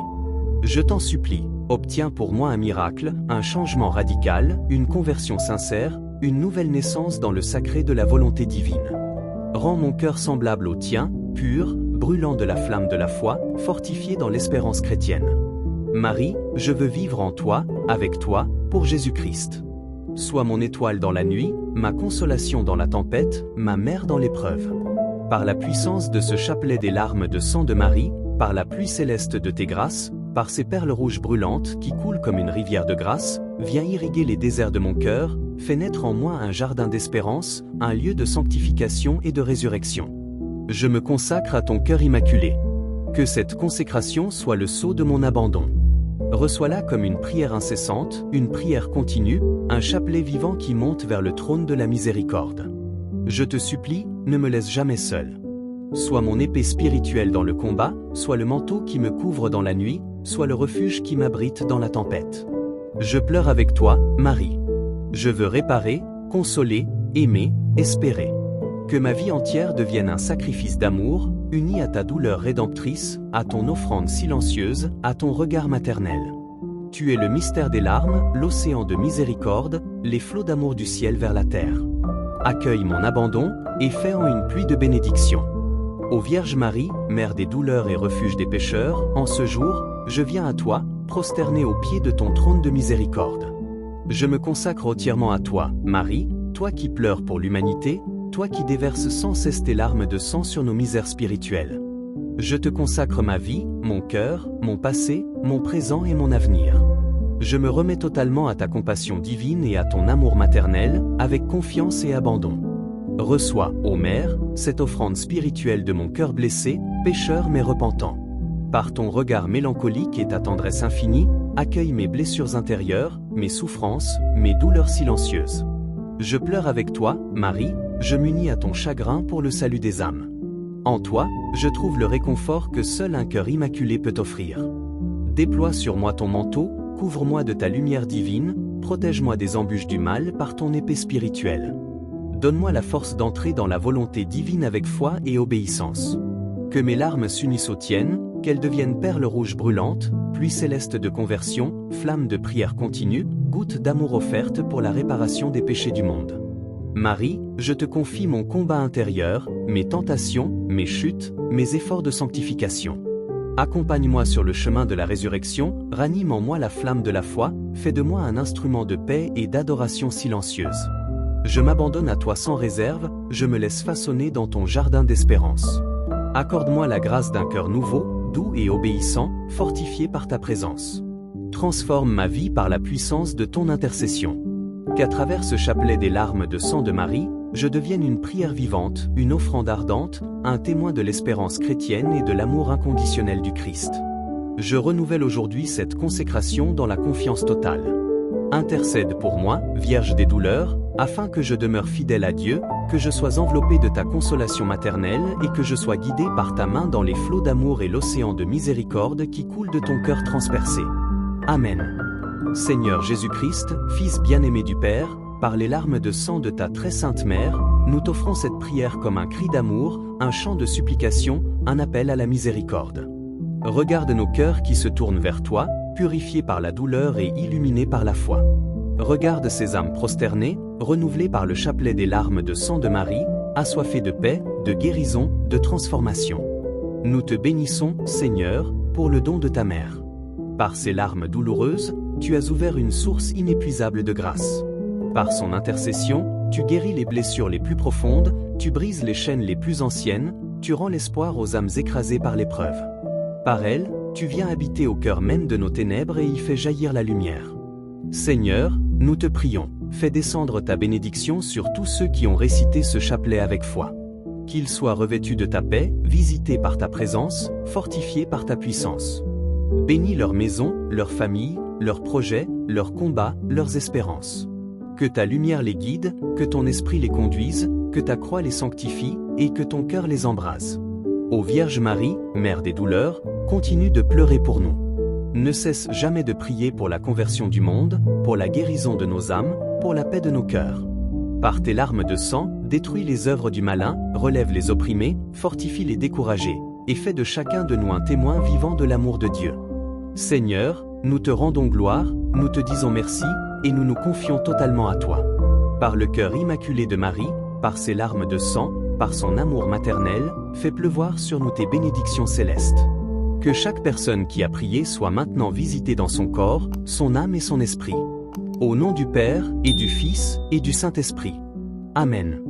Je t'en supplie, obtiens pour moi un miracle, un changement radical, une conversion sincère, une nouvelle naissance dans le sacré de la volonté divine. Rends mon cœur semblable au tien, pur, brûlant de la flamme de la foi, fortifié dans l'espérance chrétienne. Marie, je veux vivre en toi, avec toi, pour Jésus-Christ. Sois mon étoile dans la nuit, ma consolation dans la tempête, ma mère dans l'épreuve. Par la puissance de ce chapelet des larmes de sang de Marie, par la pluie céleste de tes grâces, par ces perles rouges brûlantes qui coulent comme une rivière de grâce, viens irriguer les déserts de mon cœur, fais naître en moi un jardin d'espérance, un lieu de sanctification et de résurrection. Je me consacre à ton cœur immaculé. Que cette consécration soit le sceau de mon abandon. Reçois-la comme une prière incessante, une prière continue, un chapelet vivant qui monte vers le trône de la miséricorde. Je te supplie, ne me laisse jamais seul. Sois mon épée spirituelle dans le combat, sois le manteau qui me couvre dans la nuit, sois le refuge qui m'abrite dans la tempête. Je pleure avec toi, Marie. Je veux réparer, consoler, aimer, espérer. Que ma vie entière devienne un sacrifice d'amour, uni à ta douleur rédemptrice, à ton offrande silencieuse, à ton regard maternel. Tu es le mystère des larmes, l'océan de miséricorde, les flots d'amour du ciel vers la terre. Accueille mon abandon, et fais en une pluie de bénédictions. Ô Vierge Marie, mère des douleurs et refuge des pécheurs, en ce jour, je viens à toi, prosterné au pied de ton trône de miséricorde. Je me consacre entièrement à toi, Marie, toi qui pleures pour l'humanité, toi qui déverses sans cesse tes larmes de sang sur nos misères spirituelles. Je te consacre ma vie, mon cœur, mon passé, mon présent et mon avenir. Je me remets totalement à ta compassion divine et à ton amour maternel, avec confiance et abandon. Reçois, ô Mère, cette offrande spirituelle de mon cœur blessé, pécheur mais repentant. Par ton regard mélancolique et ta tendresse infinie, accueille mes blessures intérieures, mes souffrances, mes douleurs silencieuses. Je pleure avec toi, Marie, je m'unis à ton chagrin pour le salut des âmes. En toi, je trouve le réconfort que seul un cœur immaculé peut offrir. Déploie sur moi ton manteau, couvre-moi de ta lumière divine, protège-moi des embûches du mal par ton épée spirituelle. Donne-moi la force d'entrer dans la volonté divine avec foi et obéissance. Que mes larmes s'unissent aux tiennes, qu'elles deviennent perles rouges brûlantes, pluie céleste de conversion, flamme de prière continue, goutte d'amour offerte pour la réparation des péchés du monde. Marie, je te confie mon combat intérieur, mes tentations, mes chutes, mes efforts de sanctification. Accompagne-moi sur le chemin de la résurrection, ranime en moi la flamme de la foi, fais de moi un instrument de paix et d'adoration silencieuse. Je m'abandonne à toi sans réserve, je me laisse façonner dans ton jardin d'espérance. Accorde-moi la grâce d'un cœur nouveau, doux et obéissant, fortifié par ta présence. Transforme ma vie par la puissance de ton intercession. Qu'à travers ce chapelet des larmes de sang de Marie, je devienne une prière vivante, une offrande ardente, un témoin de l'espérance chrétienne et de l'amour inconditionnel du Christ. Je renouvelle aujourd'hui cette consécration dans la confiance totale. Intercède pour moi, Vierge des douleurs, afin que je demeure fidèle à Dieu, que je sois enveloppé de ta consolation maternelle et que je sois guidé par ta main dans les flots d'amour et l'océan de miséricorde qui coule de ton cœur transpercé. Amen. Seigneur Jésus-Christ, Fils bien-aimé du Père, par les larmes de sang de ta très sainte Mère, nous t'offrons cette prière comme un cri d'amour, un chant de supplication, un appel à la miséricorde. Regarde nos cœurs qui se tournent vers toi, purifiés par la douleur et illuminés par la foi. Regarde ces âmes prosternées, renouvelées par le chapelet des larmes de sang de Marie, assoiffées de paix, de guérison, de transformation. Nous te bénissons, Seigneur, pour le don de ta mère. Par ces larmes douloureuses, tu as ouvert une source inépuisable de grâce. Par son intercession, tu guéris les blessures les plus profondes, tu brises les chaînes les plus anciennes, tu rends l'espoir aux âmes écrasées par l'épreuve. Par elle, tu viens habiter au cœur même de nos ténèbres et y fais jaillir la lumière. Seigneur, nous te prions, fais descendre ta bénédiction sur tous ceux qui ont récité ce chapelet avec foi. Qu'ils soient revêtus de ta paix, visités par ta présence, fortifiés par ta puissance. Bénis leur maison, leur famille, leurs projets, leurs combats, leurs espérances. Que ta lumière les guide, que ton esprit les conduise, que ta croix les sanctifie, et que ton cœur les embrase. Ô Vierge Marie, Mère des douleurs, continue de pleurer pour nous. Ne cesse jamais de prier pour la conversion du monde, pour la guérison de nos âmes, pour la paix de nos cœurs. Par tes larmes de sang, détruis les œuvres du malin, relève les opprimés, fortifie les découragés, et fais de chacun de nous un témoin vivant de l'amour de Dieu. Seigneur, nous te rendons gloire, nous te disons merci, et nous nous confions totalement à toi. Par le cœur immaculé de Marie, par ses larmes de sang, par son amour maternel, fais pleuvoir sur nous tes bénédictions célestes. Que chaque personne qui a prié soit maintenant visitée dans son corps, son âme et son esprit. Au nom du Père, et du Fils, et du Saint-Esprit. Amen.